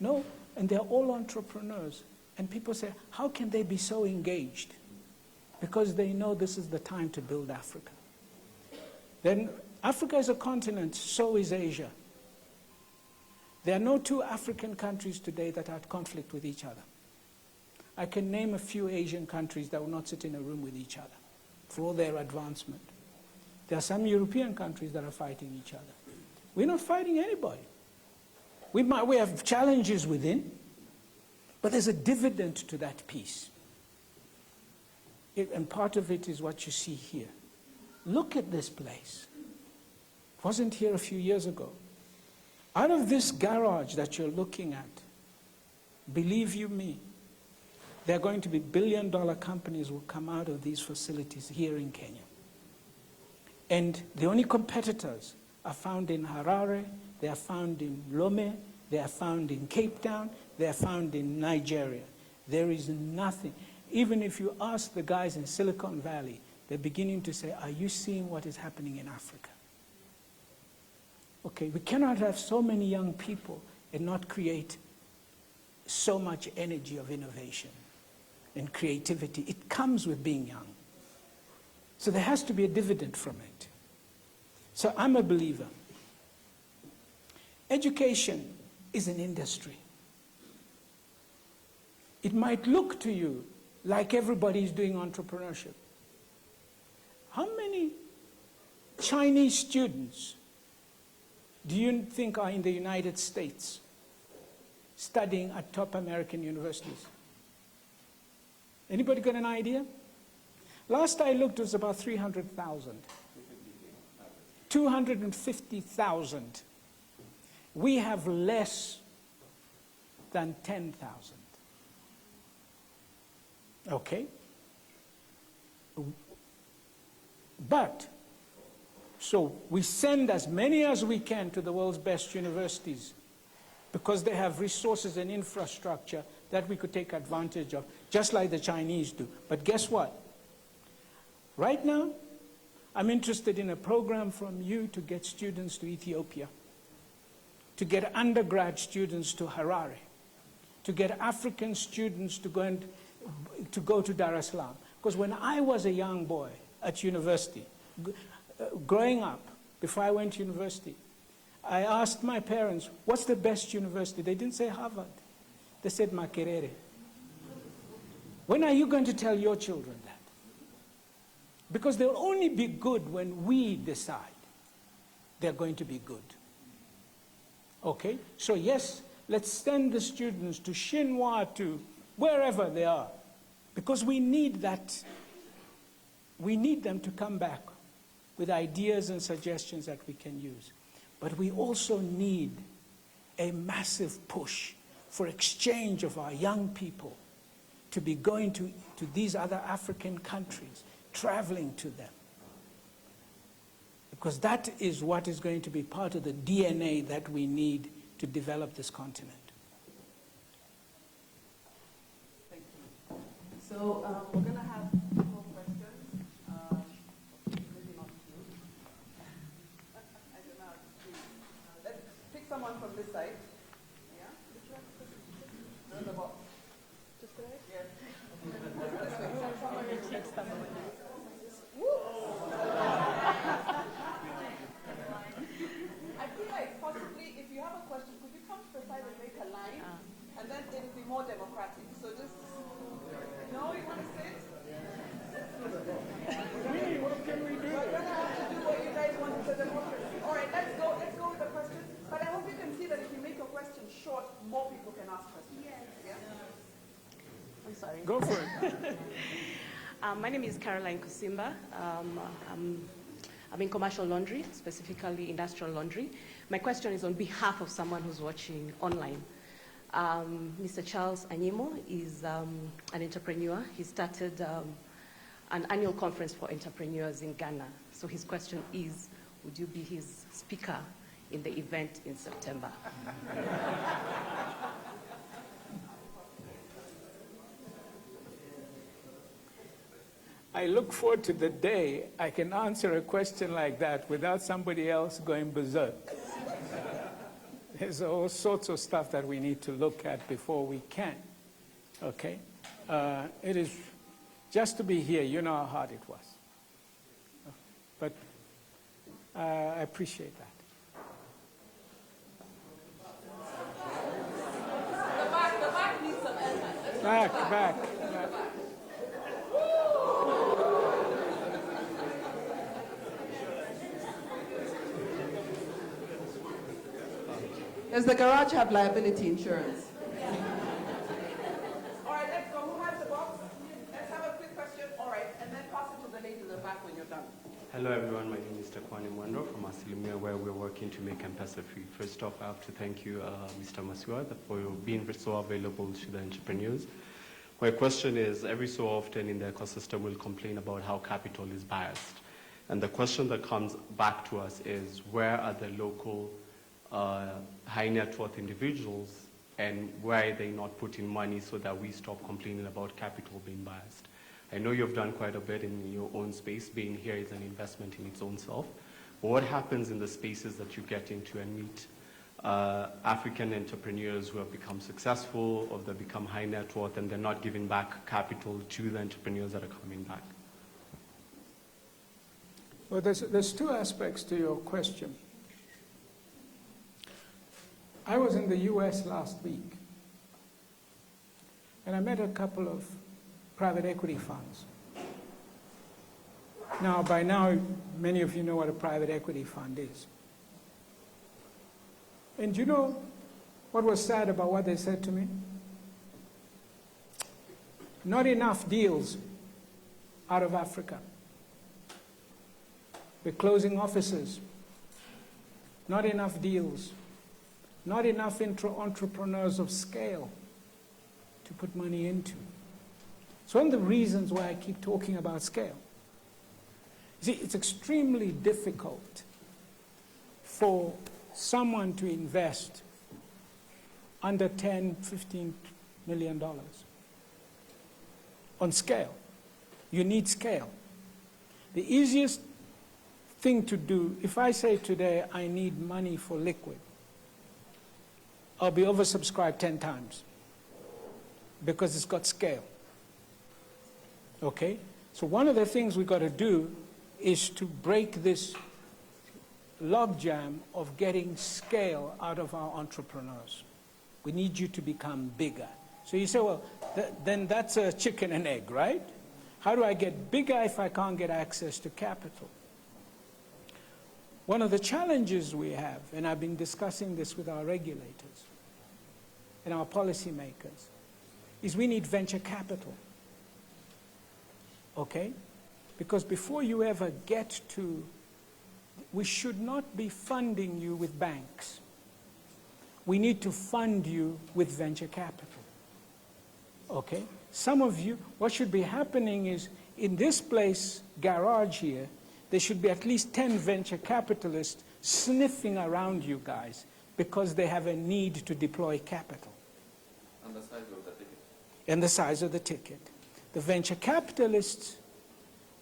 No, and they're all entrepreneurs. And people say, how can they be so engaged? Because they know this is the time to build Africa. Then Africa is a continent, so is Asia. There are no 2 African countries today that are at conflict with each other. I can name a few Asian countries that will not sit in a room with each other for all their advancement. There are some European countries that are fighting each other. We're not fighting anybody. We have challenges within, but there's a dividend to that peace. And part of it is what you see here. Look at this place. It wasn't here a few years ago. Out of this garage that you're looking at, believe you me, there are going to be billion-dollar companies will come out of these facilities here in Kenya. And the only competitors are found in Harare, they are found in Lome, they are found in Cape Town, they are found in Nigeria. There is nothing. even if you ask the guys in Silicon Valley, they're beginning to say, are you seeing what is happening in Africa? Okay, we cannot have so many young people and not create so much energy of innovation and creativity. It comes with being young. So there has to be a dividend from it. So I'm a believer. Education is an industry. It might look to you like everybody is doing entrepreneurship. How many Chinese students do you think are in the United States studying at top American universities? Anybody got an idea? Last I looked, it was about 300,000. 250,000. We have less than 10,000. Okay? But, so we send as many as we can to the world's best universities because they have resources and infrastructure that we could take advantage of, just like the Chinese do. But guess what? Right now, I'm interested in a program from you to get students to Ethiopia, to get undergrad students to Harare, to get African students to go to Dar es Salaam. Because when I was a young boy at university, growing up, before I went to university, I asked my parents, what's the best university? They didn't say Harvard. They said Makerere. When are you going to tell your children that? Because they'll only be good when we decide they're going to be good. Okay? So yes, let's send the students to Xinhua, to wherever they are. Because we need that. We need them to come back with ideas and suggestions that we can use. But we also need a massive push for exchange of our young people to be going to these other African countries, traveling to them. Because that is what is going to be part of the DNA that we need to develop this continent. Thank you. So we're going to have more questions. Maybe not you. I don't know how to see. Let's pick someone from this side. Yeah? Which one? No, the box. Just right? Yes. I feel like possibly if you have a question, could you come to the side and make a line? And then it'll be more democratic. So just, no, you want to sit? What can we do? We're going to have to do what you guys want to say democracy. All right, let's go with the question. But I hope you can see that if you make your question short, more people can ask questions. Yes. Yeah? I'm sorry. Go for it. My name is Caroline Kusimba. I'm in commercial laundry, specifically industrial laundry. My question is on behalf of someone who's watching online. Mr. Charles Anyimo is an entrepreneur. He started an annual conference for entrepreneurs in Ghana. So his question is, would you be his speaker in the event in September? I look forward to the day I can answer a question like that without somebody else going berserk. There's all sorts of stuff that we need to look at before we can. Okay? It is just to be here, you know how hard it was. But I appreciate that. The back needs some answers. Back. Does the garage have liability insurance? All right, let's go. Who has the box? Let's have a quick question. All right, and then pass it to the lady in the back when you're done. Hello everyone, my name is Takwani Mwando from Asilimia, where we're working to make M-Pesa free. First off, I have to thank you, Mr. Masiyiwa, for being so available to the entrepreneurs. My question is, every so often in the ecosystem we'll complain about how capital is biased. And the question that comes back to us is, where are the local high net worth individuals and why are they not putting money so that we stop complaining about capital being biased? I know you've done quite a bit in your own space. Being here is an investment in its own self. But what happens in the spaces that you get into and meet African entrepreneurs who have become successful or they become high net worth and they're not giving back capital to the entrepreneurs that are coming back? Well, there's two aspects to your question. I was in the US last week, and I met a couple of private equity funds. Now, by now, many of you know what a private equity fund is. And you know what was sad about what they said to me? Not enough deals out of Africa. We're closing offices. Not enough deals. Not enough entrepreneurs of scale to put money into. It's one of the reasons why I keep talking about scale. See, it's extremely difficult for someone to invest under $10, $15 million on scale. You need scale. The easiest thing to do, if I say today I need money for liquid, I'll be oversubscribed 10 times because it's got scale. Okay? So one of the things we've got to do is to break this logjam of getting scale out of our entrepreneurs. We need you to become bigger. So you say, well, then that's a chicken and egg, right? How do I get bigger if I can't get access to capital? One of the challenges we have, and I've been discussing this with our regulators and our policymakers, is we need venture capital. Okay? Because before you ever get to, we should not be funding you with banks. We need to fund you with venture capital. Okay? Some of you, what should be happening is, in this place, garage here, there should be at least 10 venture capitalists sniffing around you guys because they have a need to deploy capital. And the size of the ticket. And the size of the ticket. The venture capitalists,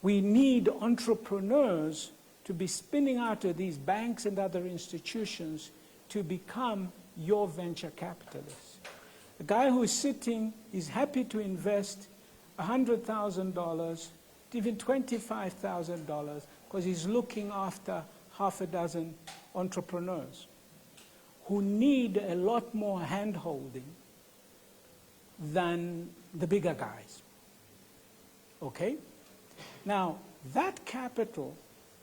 we need entrepreneurs to be spinning out of these banks and other institutions to become your venture capitalists. A guy who is sitting is happy to invest $100,000, even $25,000, because he's looking after half a dozen entrepreneurs who need a lot more hand-holding than the bigger guys. Okay? Now, that capital,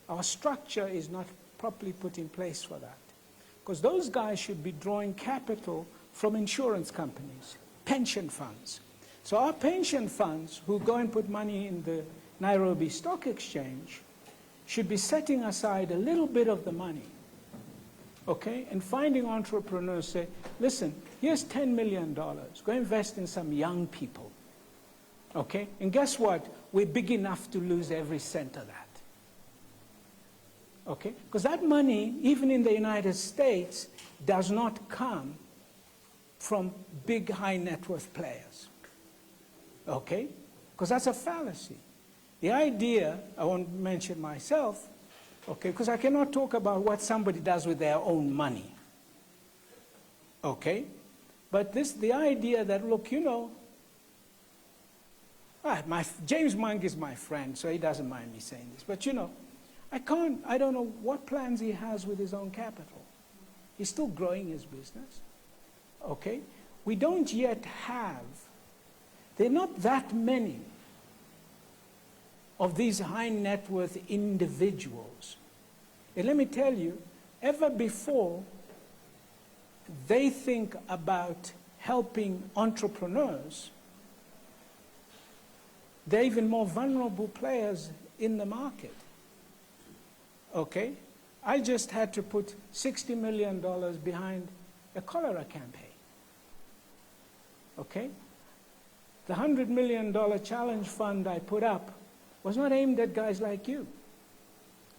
our structure is not properly put in place for that. Because those guys should be drawing capital from insurance companies, pension funds. So our pension funds who go and put money in the Nairobi Stock Exchange should be setting aside a little bit of the money, okay, and finding entrepreneurs say, listen, here's $10 million. Go invest in some young people, okay? And guess what? We're big enough to lose every cent of that, okay? Because that money, even in the United States, does not come from big high net worth players, okay? Because that's a fallacy. The idea, I won't mention myself, okay, because I cannot talk about what somebody does with their own money, okay? But the idea that, look, you know, James Mwangi is my friend, so he doesn't mind me saying this, but you know, I don't know what plans he has with his own capital. He's still growing his business, okay? We don't yet have, there are not that many of these high net worth individuals. And let me tell you, ever before they think about helping entrepreneurs, they're even more vulnerable players in the market. Okay? I just had to put $60 million behind a cholera campaign. Okay? The $100 million challenge fund I put up was not aimed at guys like you,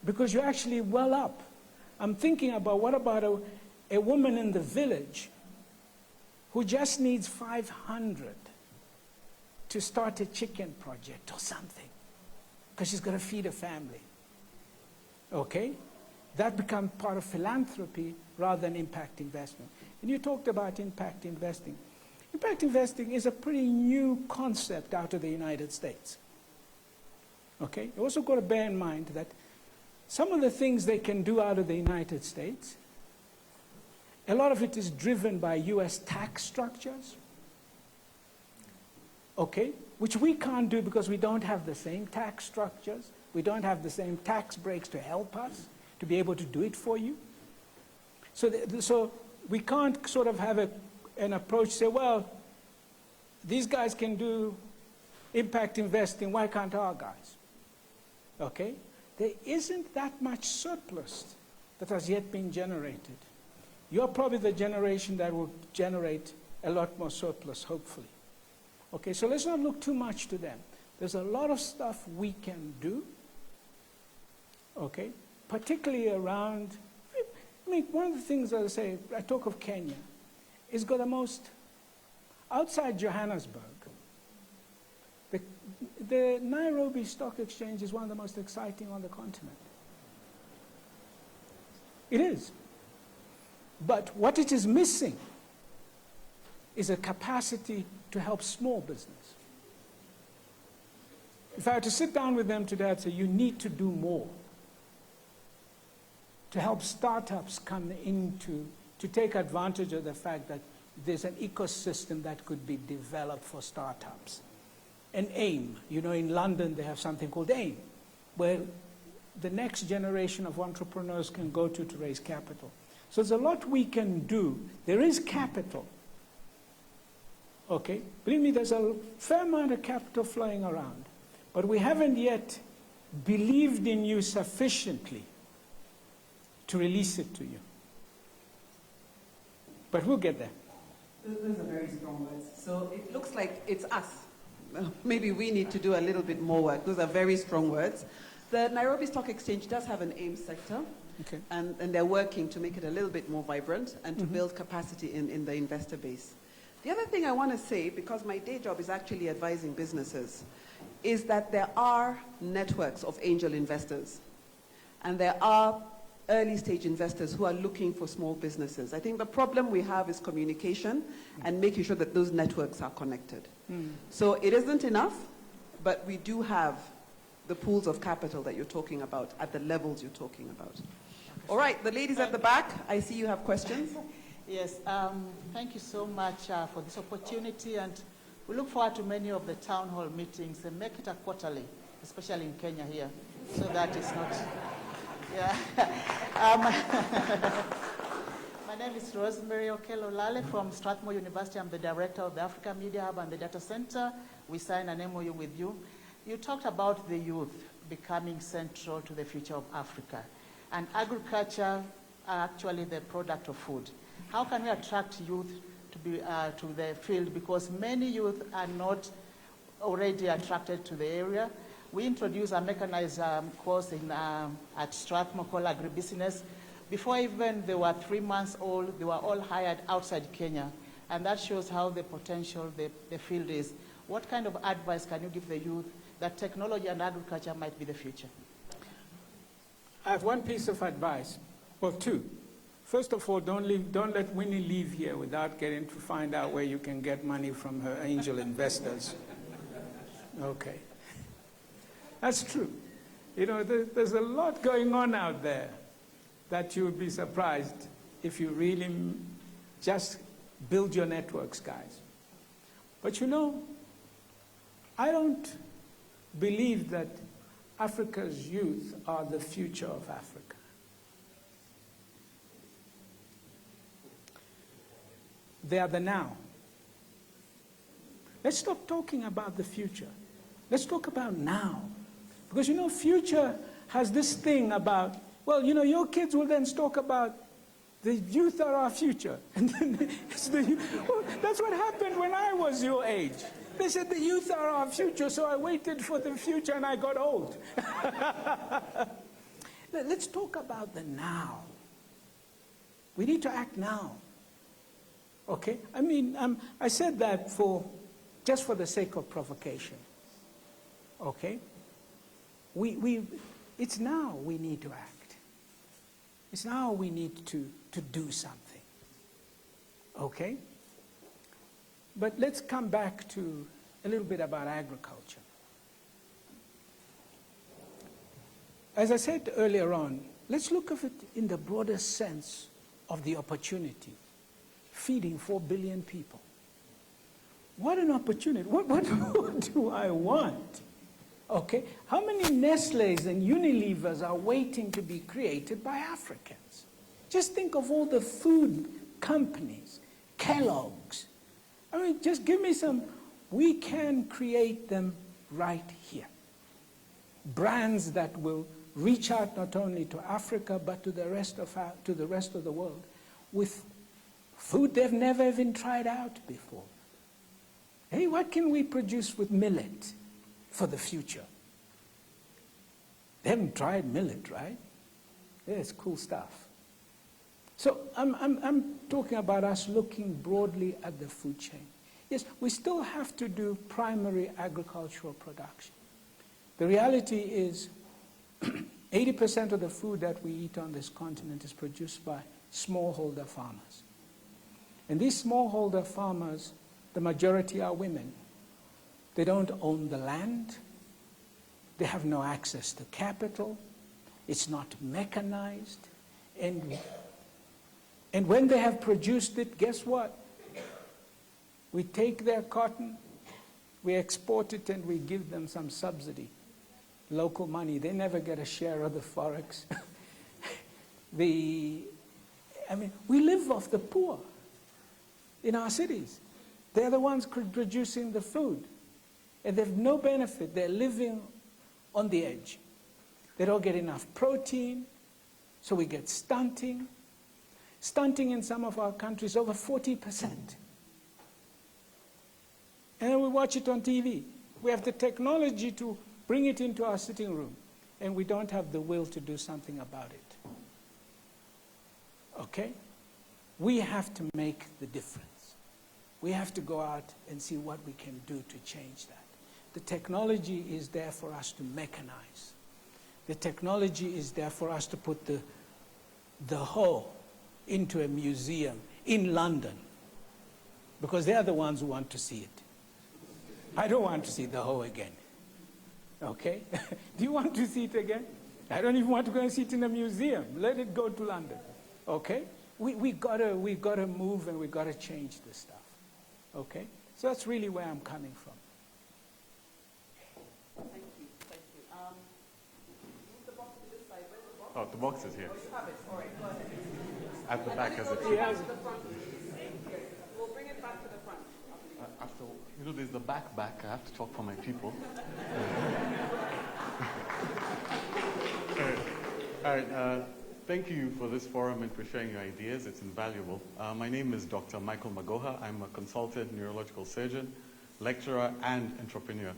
because you're actually well up. I'm thinking about, what about a woman in the village who just needs 500 to start a chicken project or something, because she's got to feed a family. Okay? That becomes part of philanthropy rather than impact investment. And you talked about impact investing. Impact investing is a pretty new concept out of the United States. Okay? You also got to bear in mind that some of the things they can do out of the United States, a lot of it is driven by US tax structures, okay, which we can't do because we don't have the same tax structures, we don't have the same tax breaks to help us to be able to do it for you. So we can't sort of have an approach, say, well, these guys can do impact investing, why can't our guys? Okay? There isn't that much surplus that has yet been generated. You're probably the generation that will generate a lot more surplus, hopefully. Okay, so let's not look too much to them. There's a lot of stuff we can do, okay, particularly around, I mean, one of the things I say, I talk of Kenya, is got the most, outside Johannesburg, the Nairobi Stock Exchange is one of the most exciting on the continent. It is. But what it is missing is a capacity to help small business. If I were to sit down with them today, I'd say, you need to do more to help startups come into, to take advantage of the fact that there's an ecosystem that could be developed for startups. And AIM, you know, in London they have something called AIM, where the next generation of entrepreneurs can go to raise capital. So there's a lot we can do. There is capital. Okay? Believe me, there's a fair amount of capital flowing around. But we haven't yet believed in you sufficiently to release it to you. But we'll get there. Those are very strong words. So it looks like it's us. Maybe we need to do a little bit more work. Those are very strong words. The Nairobi Stock Exchange does have an AIM sector. Okay. And they're working to make it a little bit more vibrant and to build capacity in the investor base. The other thing I want to say, because my day job is actually advising businesses, is that there are networks of angel investors. And there are early stage investors who are looking for small businesses. I think the problem we have is communication and making sure that those networks are connected. So it isn't enough, but we do have the pools of capital that you're talking about at the levels you're talking about. All right, the ladies at the back, I see you have questions. Yes, thank you so much for this opportunity, and we look forward to many of the town hall meetings and make it a quarterly, especially in Kenya here, so that it's not, yeah. My name is Rosemary Okello Lale from Strathmore University. I'm the director of the Africa Media Hub and the Data Center. We signed an MOU with you. You talked about the youth becoming central to the future of Africa. And agriculture are actually the product of food. How can we attract youth to the field? Because many youth are not already attracted to the area. We introduced a mechanized course at Strathmore called Agribusiness. Before even they were 3 months old, they were all hired outside Kenya. And that shows how the potential the field is. What kind of advice can you give the youth that technology and agriculture might be the future? I have one piece of advice, well, two. First of all, don't let Winnie leave here without getting to find out where you can get money from her angel investors. Okay. That's true. You know, there's a lot going on out there that you would be surprised if you really just build your networks, guys. But you know, I don't believe that Africa's youth are the future of Africa. They are the now. Let's stop talking about the future. Let's talk about now. Because, you know, future has this thing about, well, you know, your kids will then talk about the youth are our future. And then it's well, that's what happened when I was your age. They said the youth are our future, so I waited for the future and I got old. Let's talk about the now. We need to act now. Okay? I mean, I said that just for the sake of provocation. Okay? It's now we need to act. It's now we need to do something. Okay? But let's come back to a little bit about agriculture. As I said earlier on, let's look at it in the broader sense of the opportunity. Feeding 4 billion people. What an opportunity. What do I want? Okay? How many Nestle's and Unilevers are waiting to be created by Africans? Just think of all the food companies, Kellogg's. I mean, just give me some. We can create them right here. Brands that will reach out not only to Africa, but to the rest of the world with food they've never even tried out before. Hey, what can we produce with millet for the future? They haven't tried millet, right? Yeah, it's cool stuff. So I'm talking about us looking broadly at the food chain. Yes, we still have to do primary agricultural production. The reality is 80% of the food that we eat on this continent is produced by smallholder farmers. And these smallholder farmers, the majority are women. They don't own the land. They have no access to capital. It's not mechanized. And when they have produced it, guess what? We take their cotton, we export it, and we give them some subsidy. Local money. They never get a share of the forex. We live off the poor in our cities. They're the ones producing the food. And they have no benefit. They're living on the edge. They don't get enough protein, so we get stunting. Stunting in some of our countries over 40%. And then we watch it on TV. We have the technology to bring it into our sitting room, and we don't have the will to do something about it. Okay? We have to make the difference. We have to go out and see what we can do to change that. The technology is there for us to mechanize. The technology is there for us to put the hoe into a museum in London, because they're the ones who want to see it. I don't want to see the hoe again. Okay? Do you want to see it again? I don't even want to go and see it in a museum. Let it go to London. Okay? We gotta move, and we gotta change this stuff. Okay? So that's really where I'm coming from. Thank you. Move the box to this side. Where's the box? Oh, the box is here. Oh, you have it. All right, go ahead. At the back as a We'll bring it back to the front. We'll bring it back to the front. After, there's the back. I have to talk for my people. All right. Thank you for this forum and for sharing your ideas. It's invaluable. My name is Dr. Michael Magoha. I'm a consultant neurological surgeon, lecturer, and entrepreneur.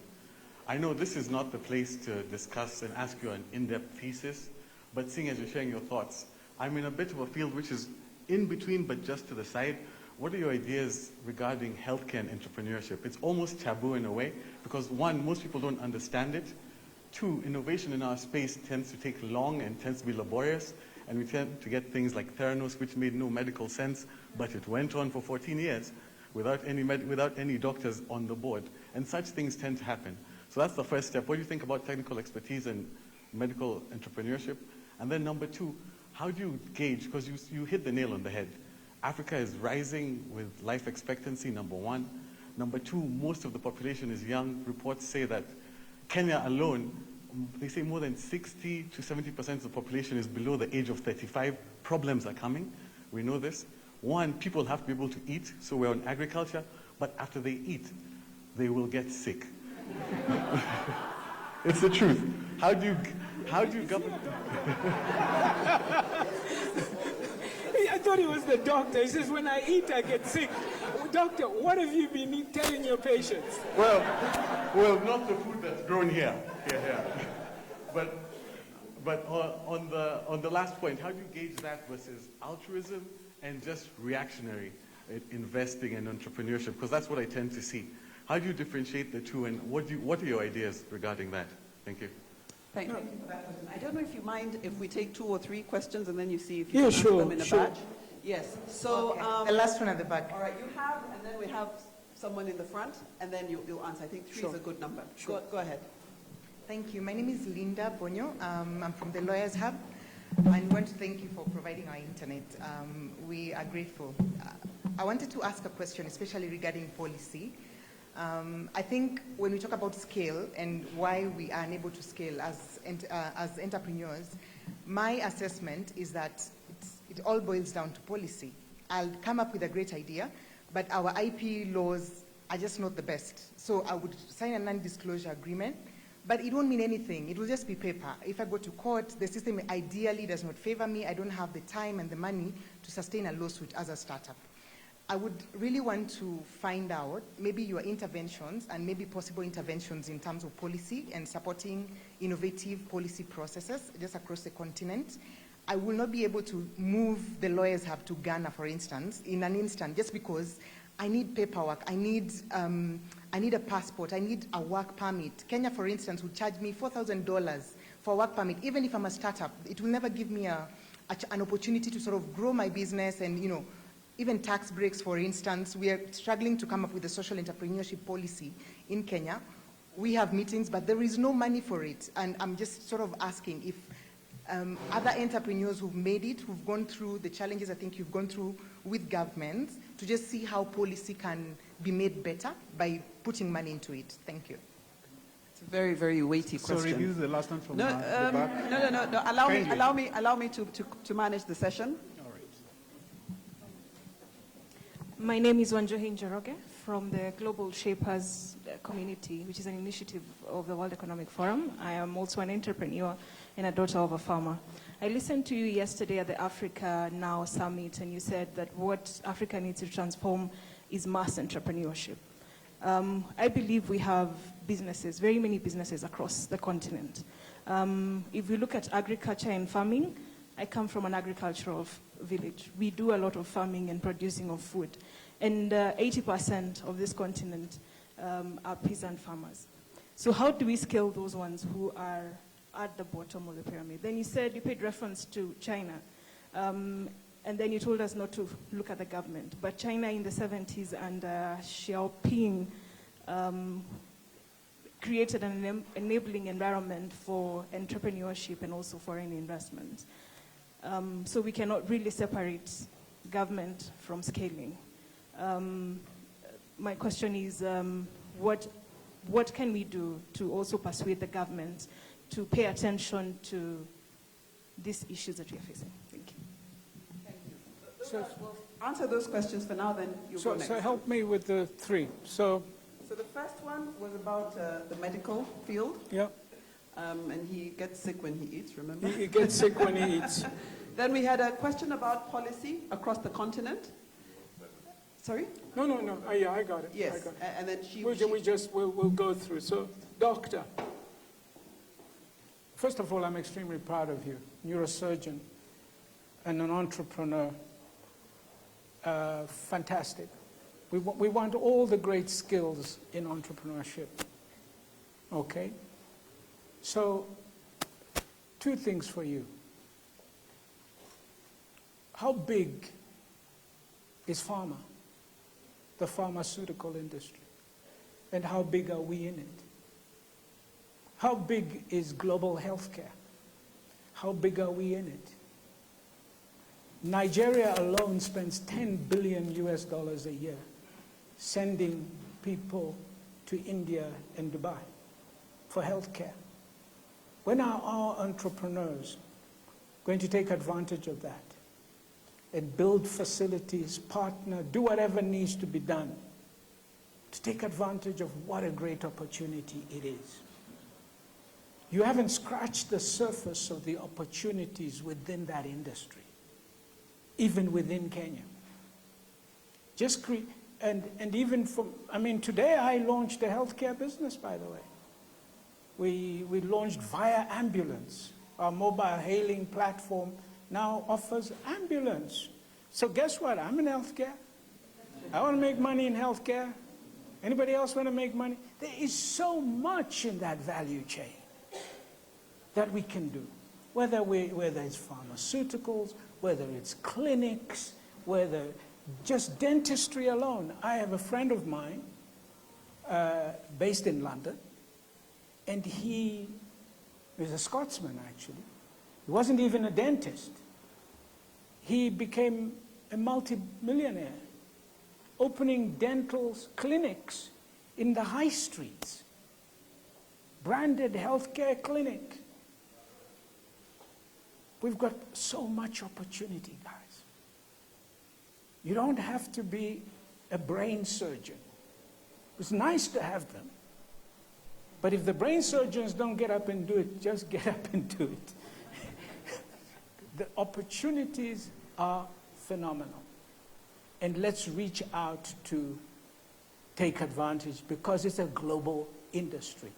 I know this is not the place to discuss and ask you an in-depth thesis, but seeing as you're sharing your thoughts, I'm in a bit of a field which is in between but just to the side. What are your ideas regarding healthcare and entrepreneurship? It's almost taboo in a way because one, most people don't understand it. Two, innovation in our space tends to take long and tends to be laborious, and we tend to get things like Theranos, which made no medical sense, but it went on for 14 years without any doctors on the board. And such things tend to happen. So that's the first step. What do you think about technical expertise and medical entrepreneurship? And then number two, how do you gauge, because you hit the nail on the head. Africa is rising with life expectancy, number one. Number two, most of the population is young. Reports say that Kenya alone, they say more than 60 to 70% of the population is below the age of 35. Problems are coming. We know this. One, people have to be able to eat, so we're on agriculture, but after they eat, they will get sick. It's the truth. How do you govern? I thought it was the doctor. He says, when I eat, I get sick. Doctor, what have you been telling your patients? Well, not the food that's grown here. But on the last point, how do you gauge that versus altruism and just reactionary? investing and entrepreneurship? Because that's what I tend to see. How do you differentiate the two, and what are your ideas regarding that? Thank you. Thank you for that question. I don't know if you mind if we take 2 or 3 questions and then you see if you Yeah, can answer them in a sure. batch. Yes. So The last one at the back. all right, you have, and then we have someone in the front, and then you'll answer. I think 3 is a good number. Sure. Go ahead. Thank you. My name is Linda Ponyo. I'm from the Lawyers Hub. I want to thank you for providing our internet. We are grateful. I wanted to ask a question, especially regarding policy. I think when we talk about scale and why we are unable to scale as entrepreneurs, my assessment is that it all boils down to policy. I'll come up with a great idea, but our IP laws are just not the best. So I would sign a non-disclosure agreement, but it won't mean anything. It will just be paper. If I go to court, the system ideally does not favor me. I don't have the time and the money to sustain a lawsuit as a startup. I would really want to find out maybe your interventions and maybe possible interventions in terms of policy and supporting innovative policy processes just across the continent. I will not be able to move the Lawyers Hub to Ghana, for instance, in an instant, just because I need paperwork, I need a passport, I need a work permit. Kenya, for instance, would charge me $4,000 for a work permit. Even if I'm a startup, it will never give me an opportunity to sort of grow my business and, you know, even tax breaks, for instance. We are struggling to come up with a social entrepreneurship policy in Kenya. We have meetings, but there is no money for it. And I'm just sort of asking if other entrepreneurs who've made it, who've gone through the challenges I think you've gone through with governments, to just see how policy can be made better by putting money into it. Thank you. It's a very, very weighty question. Sorry, this is the last one from No, the back. no. Allow me to manage the session. My name is Wanjohi Njoroge from the Global Shapers community, which is an initiative of the World Economic Forum. I am also an entrepreneur and a daughter of a farmer. I listened to you yesterday at the Africa Now Summit, and you said that what Africa needs to transform is mass entrepreneurship. I believe we have businesses, very many businesses across the continent. If we look at agriculture and farming, I come from an agricultural village. We do a lot of farming and producing of food. And 80% of this continent are peasant farmers. So how do we scale those ones who are at the bottom of the pyramid? Then you said you paid reference to China. And then you told us not to look at the government. But China in the 70s under Xiaoping created an enabling environment for entrepreneurship and also foreign investment. So we cannot really separate government from scaling. My question is, what can we do to also persuade the government to pay attention to these issues that we are facing? Thank you. Thank you. So we'll answer those questions for now, then you go next. So help me with the 3. So the first one was about the medical field. Yeah. And he gets sick when he eats, remember? He gets sick when he eats. Then we had a question about policy across the continent. Sorry? No. Yeah, I got it. Yes. I got it. And then we'll go through. So, doctor, first of all, I'm extremely proud of you. Neurosurgeon and an entrepreneur. Fantastic. We want all the great skills in entrepreneurship. Okay? So, 2 things for you. How big is pharma, the pharmaceutical industry? And how big are we in it? How big is global healthcare? How big are we in it? Nigeria alone spends $10 billion a year sending people to India and Dubai for healthcare. When are our entrepreneurs going to take advantage of that and build facilities, partner, do whatever needs to be done to take advantage of what a great opportunity it is? You haven't scratched the surface of the opportunities within that industry, even within Kenya. And even from, today I launched a healthcare business, by the way. We launched via ambulance. Our mobile hailing platform now offers ambulance. So guess what? I'm in healthcare. I want to make money in healthcare. Anybody else want to make money? There is so much in that value chain that we can do. Whether it's pharmaceuticals, whether it's clinics, whether just dentistry alone. I have a friend of mine based in London, and he is a Scotsman, actually. He wasn't even a dentist. He became a multi-millionaire, opening dental clinics in the high streets, branded healthcare clinic. We've got so much opportunity, guys. You don't have to be a brain surgeon. It's nice to have them. But if the brain surgeons don't get up and do it, just get up and do it. The opportunities are phenomenal. And let's reach out to take advantage because it's a global industry.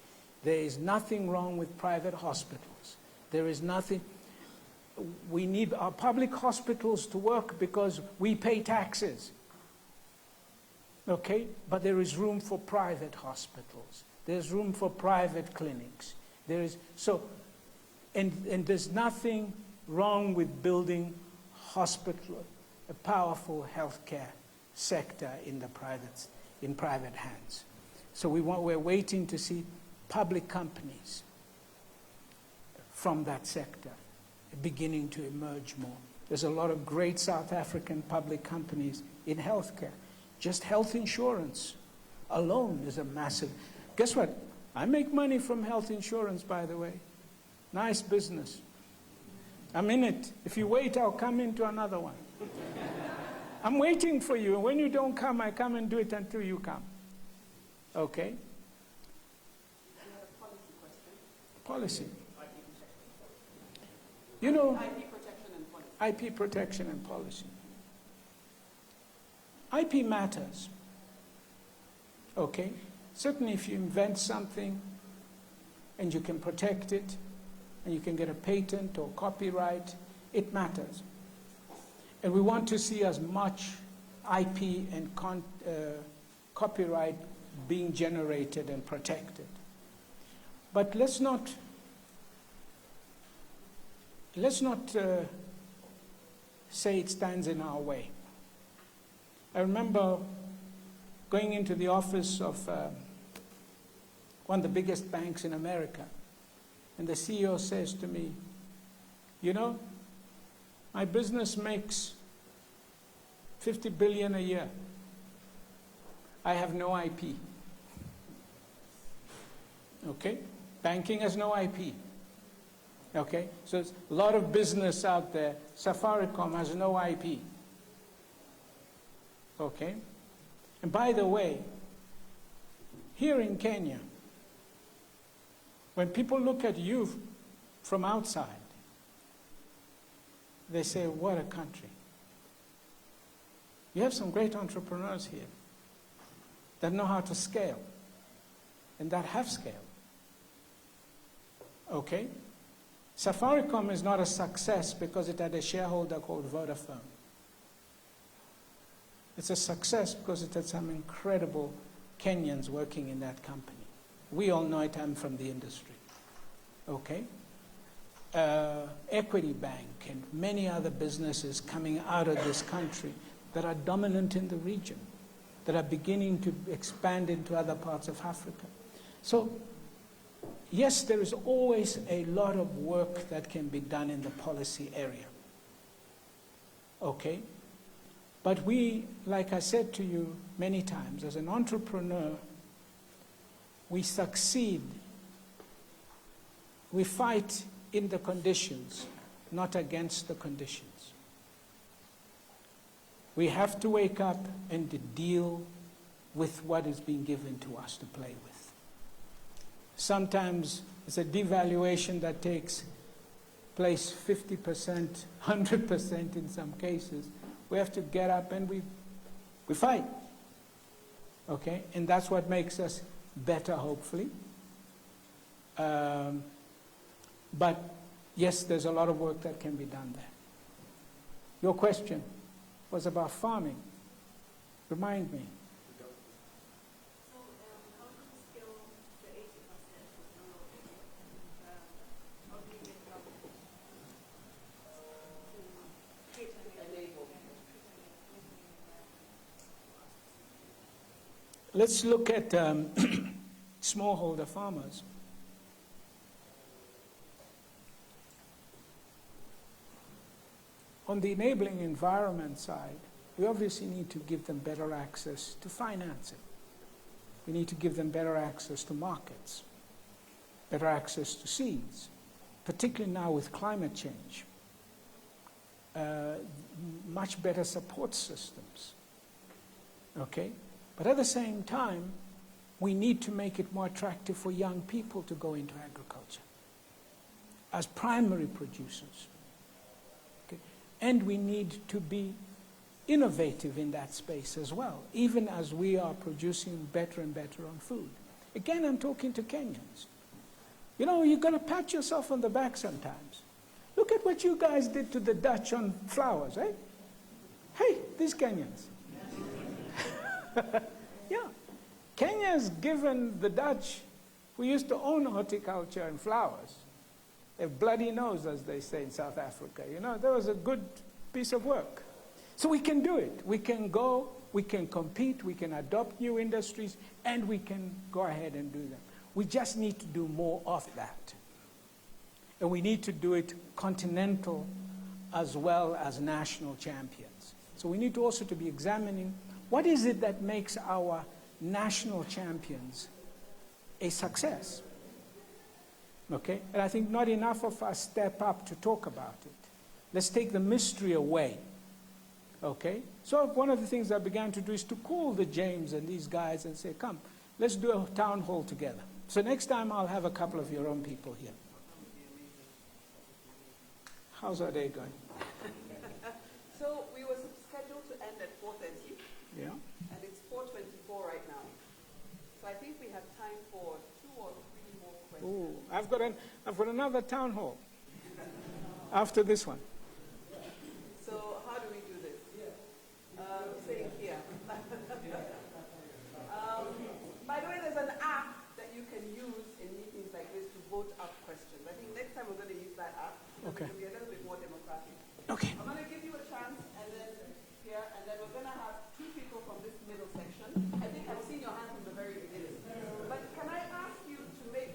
There is nothing wrong with private hospitals. There is nothing. We need our public hospitals to work because we pay taxes. Okay? But there is room for private hospitals. There's room for private clinics. There is and there's nothing wrong with building a powerful healthcare sector in private hands. So we're waiting to see public companies from that sector beginning to emerge more. There's a lot of great South African public companies in healthcare. Just health insurance alone is a massive. Guess what? I make money from health insurance, by the way. Nice business. I'm in it. If you wait, I'll come into another one. I'm waiting for you. And when you don't come, I come and do it until you come. Okay? Policy. You know, IP protection and policy. IP matters. Okay? Certainly if you invent something and you can protect it and you can get a patent or copyright, it matters. And we want to see as much IP and copyright being generated and protected. But let's not say it stands in our way. I remember going into the office of one of the biggest banks in America, and the CEO says to me, you know, my business makes 50 billion a year. I have no IP. Okay? Banking has no IP. Okay? So there's a lot of business out there. Safaricom has no IP. Okay? And by the way, here in Kenya, when people look at you from outside, they say, what a country. You have some great entrepreneurs here that know how to scale and that have scale. Okay? Safaricom is not a success because it had a shareholder called Vodafone. It's a success because it had some incredible Kenyans working in that company. We all know it, I'm from the industry. Okay? Equity Bank and many other businesses coming out of this country that are dominant in the region, that are beginning to expand into other parts of Africa. So, yes, there is always a lot of work that can be done in the policy area. Okay? But we, like I said to you many times, as an entrepreneur, we succeed. We fight in the conditions, not against the conditions. We have to wake up and to deal with what is being given to us to play with. Sometimes it's a devaluation that takes place 50%, 100% in some cases. We have to get up and we fight. Okay? And that's what makes us better, hopefully. But yes, there's a lot of work that can be done there. Your question was about farming. Remind me. Let's look at smallholder farmers. On the enabling environment side, we obviously need to give them better access to financing. We need to give them better access to markets, better access to seeds, particularly now with climate change, much better support systems, okay? But at the same time, we need to make it more attractive for young people to go into agriculture as primary producers. Okay? And we need to be innovative in that space as well, even as we are producing better and better on food. Again, I'm talking to Kenyans. You know, you've got to pat yourself on the back sometimes. Look at what you guys did to the Dutch on flowers, eh? Hey, these Kenyans. Yeah, Kenya's given the Dutch, who used to own horticulture and flowers, a bloody nose, as they say in South Africa. You know, that was a good piece of work. So we can do it. We can go, we can compete, we can adopt new industries, and we can go ahead and do them. We just need to do more of that. And we need to do it continental as well as national champions. So we need to also to be examining what is it that makes our national champions a success? Okay? And I think not enough of us step up to talk about it. Let's take the mystery away. Okay? So one of the things I began to do is to call the James and these guys and say, come, let's do a town hall together. So next time I'll have a couple of your own people here. How's our day going? So we were scheduled to end at 4:30. Yeah. And it's 4:24 right now. So I think we have time for 2 or 3 more questions. I've got another town hall after this one. So how do we do this? Saying here. By the way, there's an app that you can use in meetings like this to vote up questions. I think next time we're going to use that app. Okay. It will be a little bit more democratic. Okay. I'm going to give you a chance, and then here, and then we're going to have 2 people from this middle section. I think I've seen your hand from the very beginning. But can I ask you to make,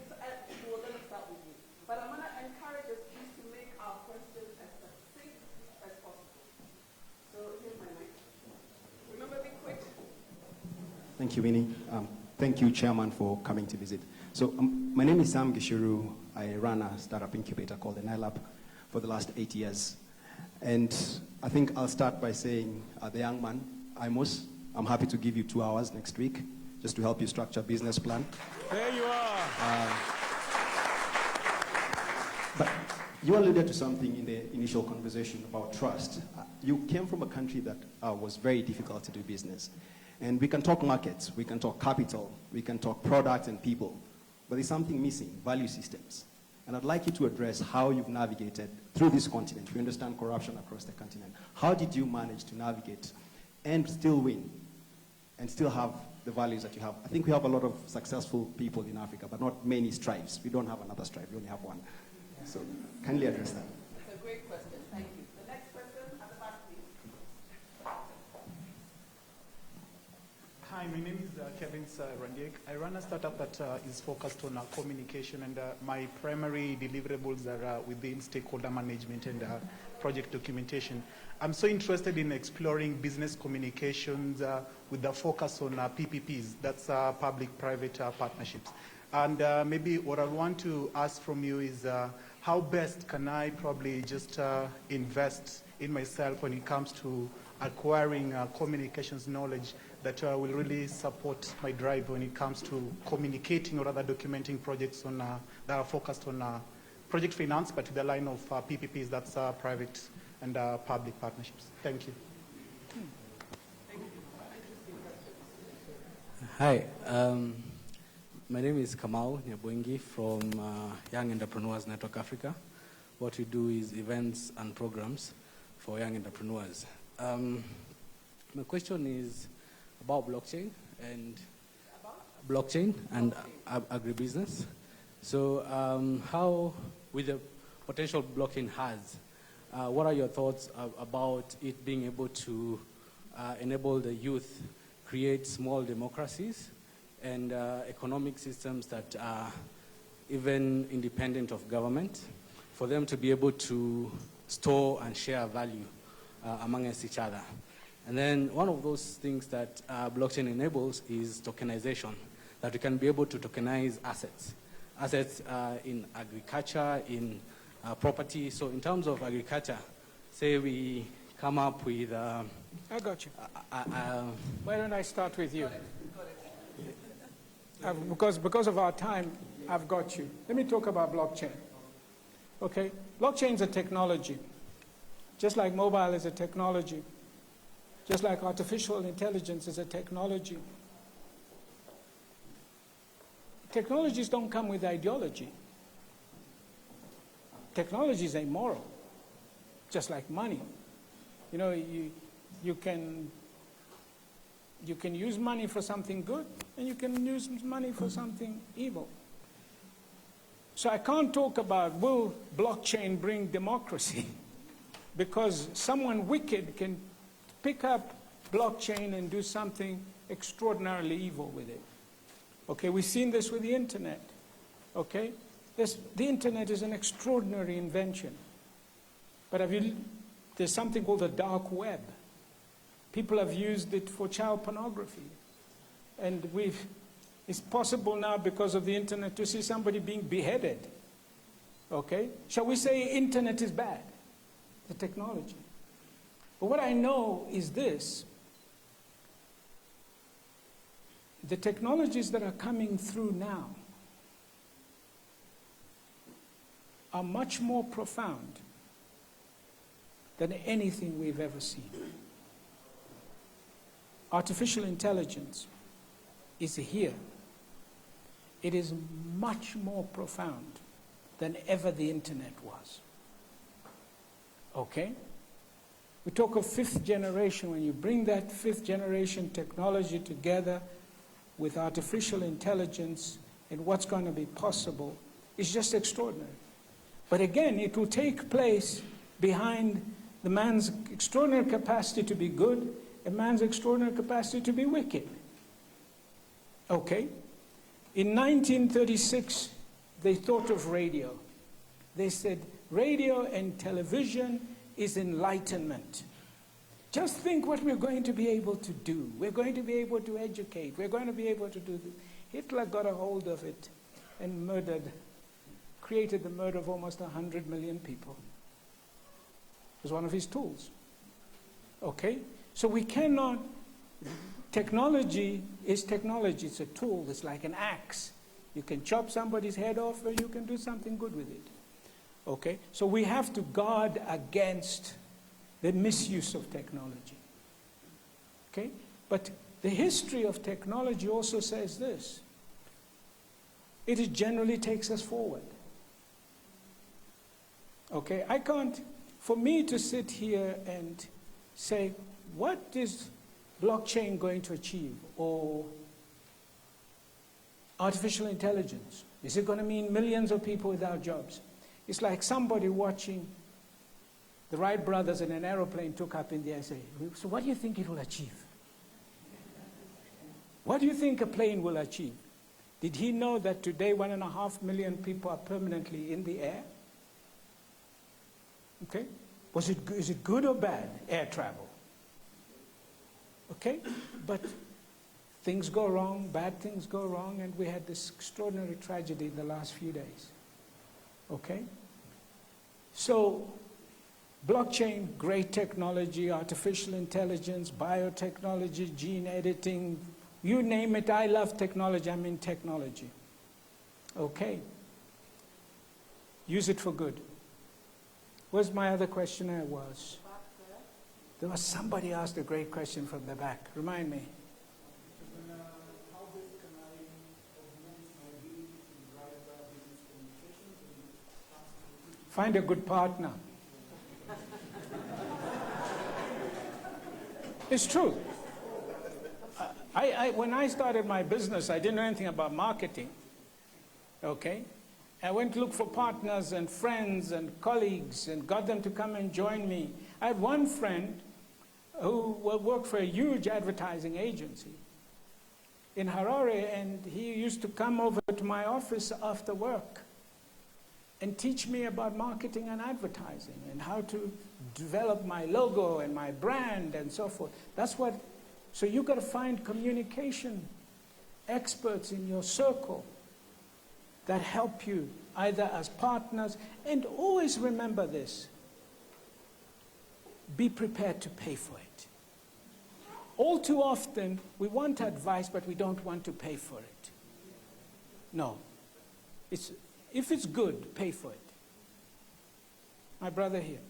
we're going to start with you, but I'm going to encourage us please to make our questions as succinct as possible. So here's my mic. Remember, be quick. Thank you, Winnie. Thank you, Chairman, for coming to visit. So my name is Sam Gishuru. I run a startup incubator called the NILAB for the last 8 years. And I think I'll start by saying, the young man, I'm happy to give you 2 hours next week just to help you structure a business plan. There you are. But you alluded to something in the initial conversation about trust. You came from a country that was very difficult to do business. And we can talk markets, we can talk capital, we can talk products and people. But there's something missing, value systems. And I'd like you to address how you've navigated through this continent. We understand corruption across the continent. How did you manage to navigate and still win and still have the values that you have? I think we have a lot of successful people in Africa, but not many stripes. We don't have another stripe, we only have one. So kindly address that. That's a great question. Thank you. The next person at the back, please. Hi, my name is Kevin Randiek. I run a startup that is focused on communication, and my primary deliverables are within stakeholder management and project documentation. I'm so interested in exploring business communications with the focus on PPPs, that's public-private partnerships. And maybe what I want to ask from you is how best can I probably just invest in myself when it comes to acquiring communications knowledge that will really support my drive when it comes to communicating or rather documenting projects on, that are focused on project finance, but to the line of PPPs, that's private and public partnerships. Thank you. Hi, my name is Kamau Nyabwengi from Young Entrepreneurs Network Africa. What we do is events and programs for young entrepreneurs. My question is, about blockchain and agribusiness. So how, with the potential blockchain has, what are your thoughts about it being able to enable the youth create small democracies and economic systems that are even independent of government, for them to be able to store and share value amongst each other? And then one of those things that blockchain enables is tokenization, that we can be able to tokenize assets in agriculture, in property. So in terms of agriculture, say we come up with... I got you. Why don't I start with you? Because of our time, I've got you. Let me talk about blockchain. Okay? Blockchain is a technology. Just like mobile is a technology. Just like artificial intelligence is a technology. Technologies don't come with ideology. Technology is amoral, just like money. You know, you can use money for something good, and you can use money for something evil. So I can't talk about, will blockchain bring democracy? Because someone wicked can pick up blockchain and do something extraordinarily evil with it. Okay, we've seen this with the internet. Okay, the internet is an extraordinary invention. But there's something called the dark web. People have used it for child pornography. And it's possible now because of the internet to see somebody being beheaded. Okay, shall we say internet is bad? The technology. But what I know is this: the technologies that are coming through now are much more profound than anything we've ever seen. Artificial intelligence is here. It is much more profound than ever the internet was. Okay? We talk of fifth generation. When you bring that fifth generation technology together with artificial intelligence and what's going to be possible, it's just extraordinary. But again, it will take place behind the man's extraordinary capacity to be good and man's extraordinary capacity to be wicked. Okay? In 1936, they thought of radio. They said, radio and television is enlightenment. Just think what we're going to be able to do. We're going to be able to educate. We're going to be able to do this. Hitler got a hold of it and created the murder of almost 100 million people. It was one of his tools. Okay? So we cannot, technology is technology. It's a tool. It's like an axe. You can chop somebody's head off, or you can do something good with it. Okay? So we have to guard against the misuse of technology. Okay? But the history of technology also says this: it generally takes us forward. Okay? I can't, for me to sit here and say, what is blockchain going to achieve? Or artificial intelligence? Is it going to mean millions of people without jobs? It's like somebody watching the Wright brothers in an aeroplane took up in the air and say, so what do you think it will achieve? What do you think a plane will achieve? Did he know that today 1.5 million people are permanently in the air? Okay? Is it good or bad, air travel? Okay? But things go wrong, bad things go wrong, and we had this extraordinary tragedy in the last few days. Okay? So, blockchain, great technology, artificial intelligence, biotechnology, gene editing, you name it. I love technology. I'm in technology. Okay. Use it for good. Where's my other question? There was somebody asked a great question from the back. Remind me. Find a good partner. It's true. When I started my business, I didn't know anything about marketing, okay? I went to look for partners and friends and colleagues and got them to come and join me. I had one friend who worked for a huge advertising agency in Harare, and he used to come over to my office after work and teach me about marketing and advertising and how to develop my logo and my brand and so forth. So you've got to find communication experts in your circle that help you, either as partners, and always remember this: be prepared to pay for it. All too often, we want advice, but we don't want to pay for it. No. If it's good, pay for it. My brother here.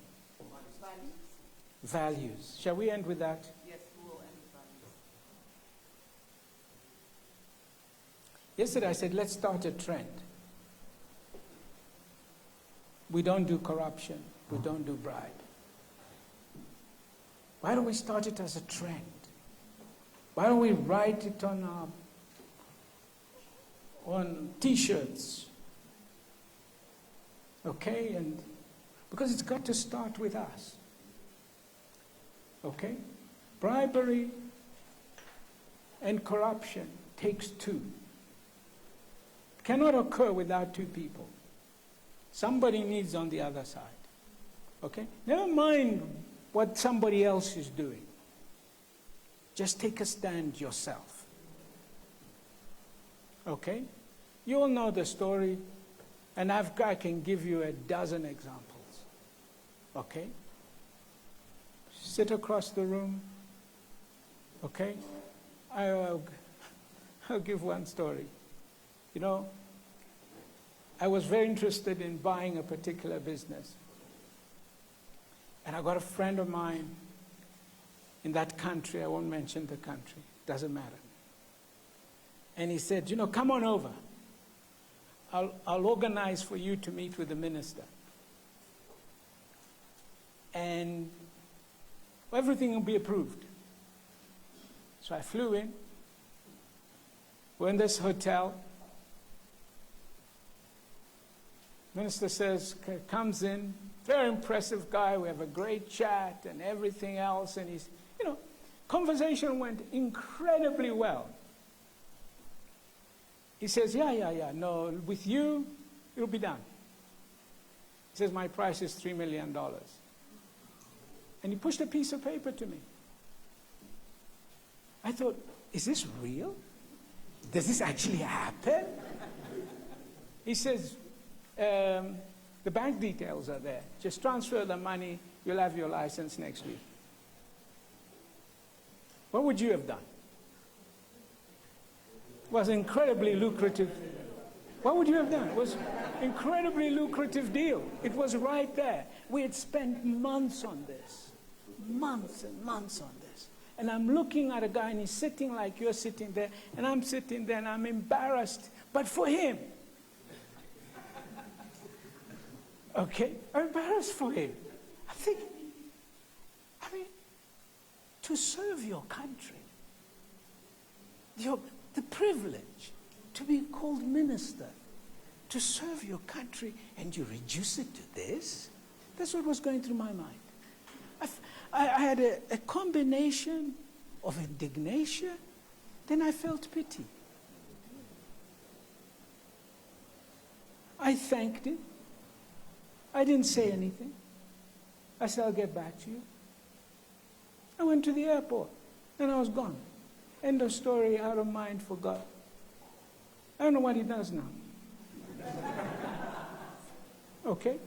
Values. Shall we end with that? Yes, we will end with values. Yesterday I said, let's start a trend. We don't do corruption. We don't do bribe. Why don't we start it as a trend? Why don't we write it on T-shirts? Okay, and because it's got to start with us. Okay? Bribery and corruption takes two. It cannot occur without two people. Somebody needs on the other side. Okay? Never mind what somebody else is doing. Just take a stand yourself. Okay? You all know the story, and I can give you a dozen examples. Okay? Sit across the room. Okay? I'll give one story. You know, I was very interested in buying a particular business. And I got a friend of mine in that country. I won't mention the country. Doesn't matter. And he said, you know, come on over. I'll organize for you to meet with the minister. And everything will be approved. So I flew in. We're in this hotel. Minister comes in, very impressive guy. We have a great chat and everything else. And he's, you know, conversation went incredibly well. He says, yeah, no, with you, it'll be done. He says, my price is $3 million. And he pushed a piece of paper to me. I thought, is this real? Does this actually happen? He says, the bank details are there. Just transfer the money, you'll have your license next week. What would you have done? It was incredibly lucrative. What would you have done? It was incredibly lucrative deal. It was right there. We had spent months on this. Months and months on this. And I'm looking at a guy and he's sitting like you're sitting there, and I'm sitting there and I'm embarrassed. But for him, okay, I'm embarrassed for him. I mean, to serve your country, the privilege to be called minister, to serve your country, and you reduce it to this? That's what was going through my mind. I had a combination of indignation, then I felt pity. I thanked him. I didn't say anything. I said, I'll get back to you. I went to the airport, and I was gone. End of story, out of mind, forgot. I don't know what he does now. Okay?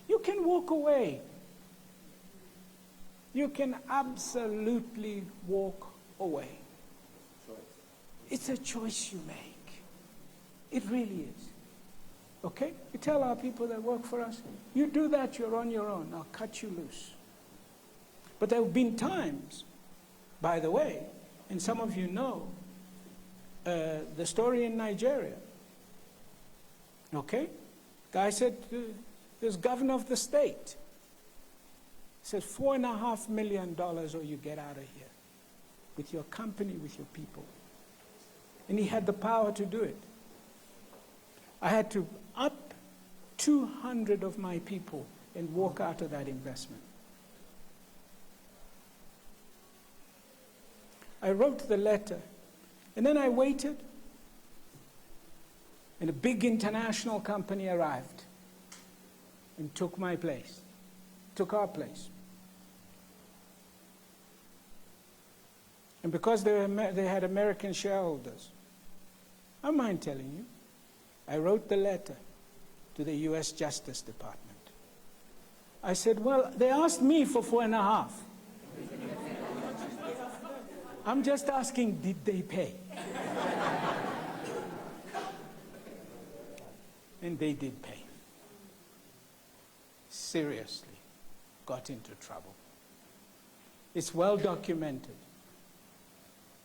You can walk away. You can absolutely walk away. It's a choice you make. It really is. Okay? We tell our people that work for us, you do that, you're on your own. I'll cut you loose. But there have been times, by the way, and some of you know, the story in Nigeria. Okay? Guy said, there's governor of the state. He said, $4.5 million or you get out of here. with your company, with your people. And he had the power to do it. I had to up 200 of my people and walk out of that investment. I wrote the letter, and then I waited, and a big international company arrived and took my place, took our place. And because they had American shareholders, I don't mind telling you, I wrote the letter to the US Justice Department. I said, well, they asked me for 4.5. I'm just asking, did they pay? And they did pay. Seriously, got into trouble. It's well documented.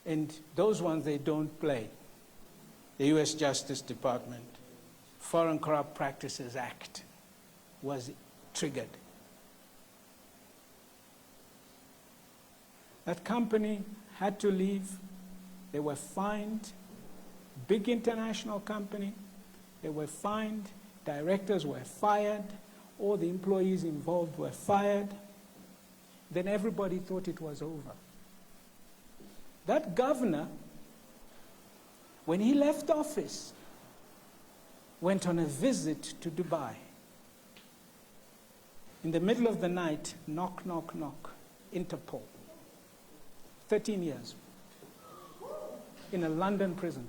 And those ones, they don't play. The US Justice Department, Foreign Corrupt Practices Act was triggered. That company had to leave. They were fined. Big international company. They were fined. Directors were fired. All the employees involved were fired. Then everybody thought it was over. That governor, when he left office, went on a visit to Dubai. In the middle of the night, knock, knock, knock, Interpol. 13 years in a London prison.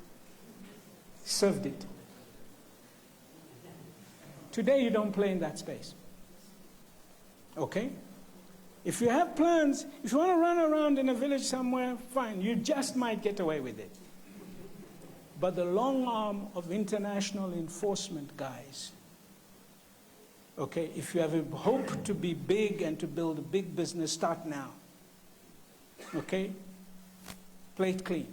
Served it. Today you don't play in that space. Okay? If you have plans, if you want to run around in a village somewhere, fine, you just might get away with it. But the long arm of international enforcement guys, okay, if you have a hope to be big and to build a big business, start now. Okay? Play it clean.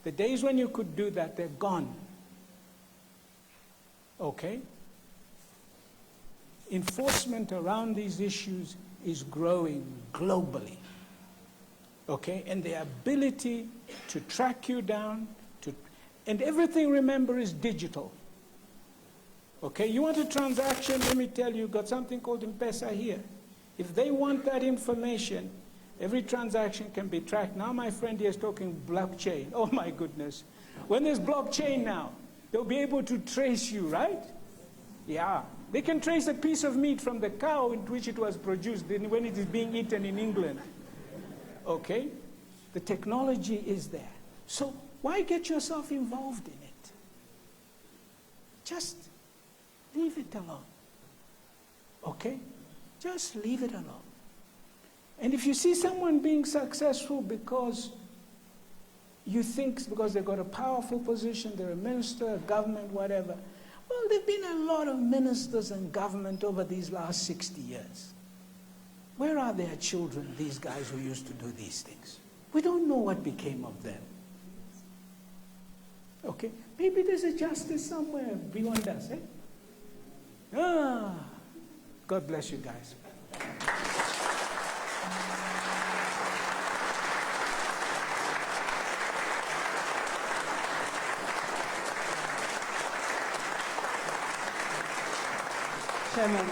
The days when you could do that, they're gone. Okay? Enforcement around these issues is growing globally. Okay? And the ability to track you down, and everything, remember, is digital. Okay? You want a transaction, let me tell you, got something called M-Pesa here. If they want that information, every transaction can be tracked. Now my friend here is talking blockchain. Oh my goodness. When there's blockchain now, they'll be able to trace you, right? Yeah. They can trace a piece of meat from the cow in which it was produced when it is being eaten in England. Okay? The technology is there. So why get yourself involved in it? Just leave it alone. Okay? Just leave it alone. And if you see someone being successful because you think because they've got a powerful position, they're a minister, a government, whatever, well, there have been a lot of ministers and government over these last 60 years. Where are their children, these guys who used to do these things? We don't know what became of them. Okay? Maybe there's a justice somewhere beyond us, eh? Ah, God bless you guys. Chairman,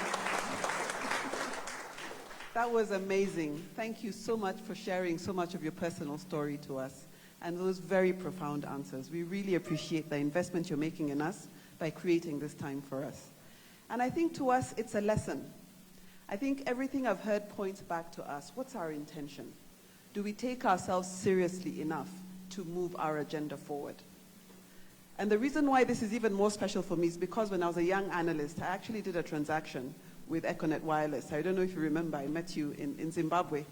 that was amazing. Thank you so much for sharing so much of your personal story to us and those very profound answers. We really appreciate the investment you're making in us by creating this time for us. And I think to us, it's a lesson. I think everything I've heard points back to us. What's our intention? Do we take ourselves seriously enough to move our agenda forward? And the reason why this is even more special for me is because when I was a young analyst, I actually did a transaction with Econet Wireless. I don't know if you remember, I met you in Zimbabwe.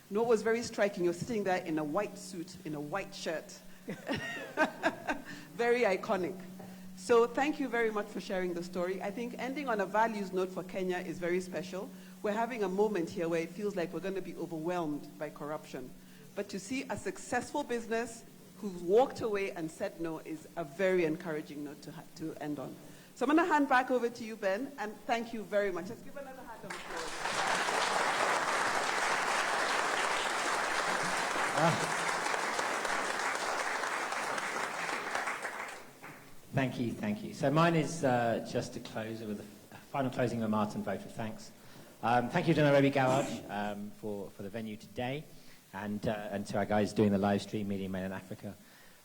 And what was very striking, you're sitting there in a white suit, in a white shirt. Very iconic. So thank you very much for sharing the story. I think ending on a values note for Kenya is very special. We're having a moment here where it feels like we're going to be overwhelmed by corruption. But to see a successful business who's walked away and said no is a very encouraging note to end on. So I'm going to hand back over to you, Ben, and thank you very much. Let's give another hand of applause. Thank you, thank you. So mine is just to close with a final closing remark and vote of thanks. Thank you to Nairobi Garage for the venue today, and to our guys doing the live stream, Media Mail in Africa.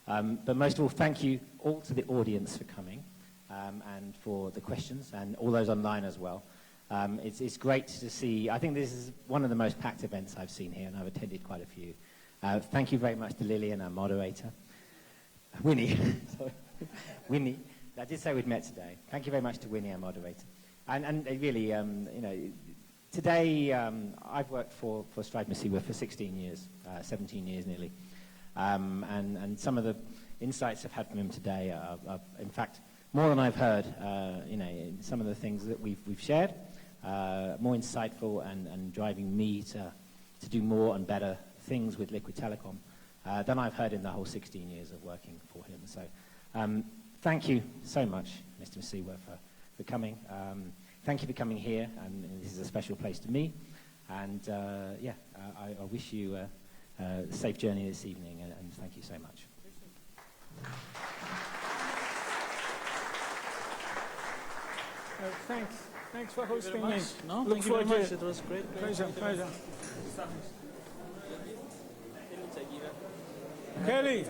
But most of all, thank you all to the audience for coming and for the questions, and all those online as well. It's great to see. I think this is one of the most packed events I've seen here, and I've attended quite a few. Thank you very much to Lillian, our moderator. Winnie, sorry. Winnie, I did say we'd met today. Thank you very much to Winnie, our moderator. And really, you know, today I've worked for Mr Masiyiwa for 16 years, 17 years nearly. And some of the insights I've had from him today are in fact, more than I've heard. You know, some of the things that we've shared, more insightful and driving me to do more and better things with Liquid Telecom than I've heard in the whole 16 years of working for him. So thank you so much, Mr Masiyiwa, for coming. Thank you for coming here, and this is a special place to me. And yeah, I wish you a safe journey this evening, and thank you so much. Thanks for hosting me. No, Look thank you very forward much. to It was great. Pleasure. Kelly.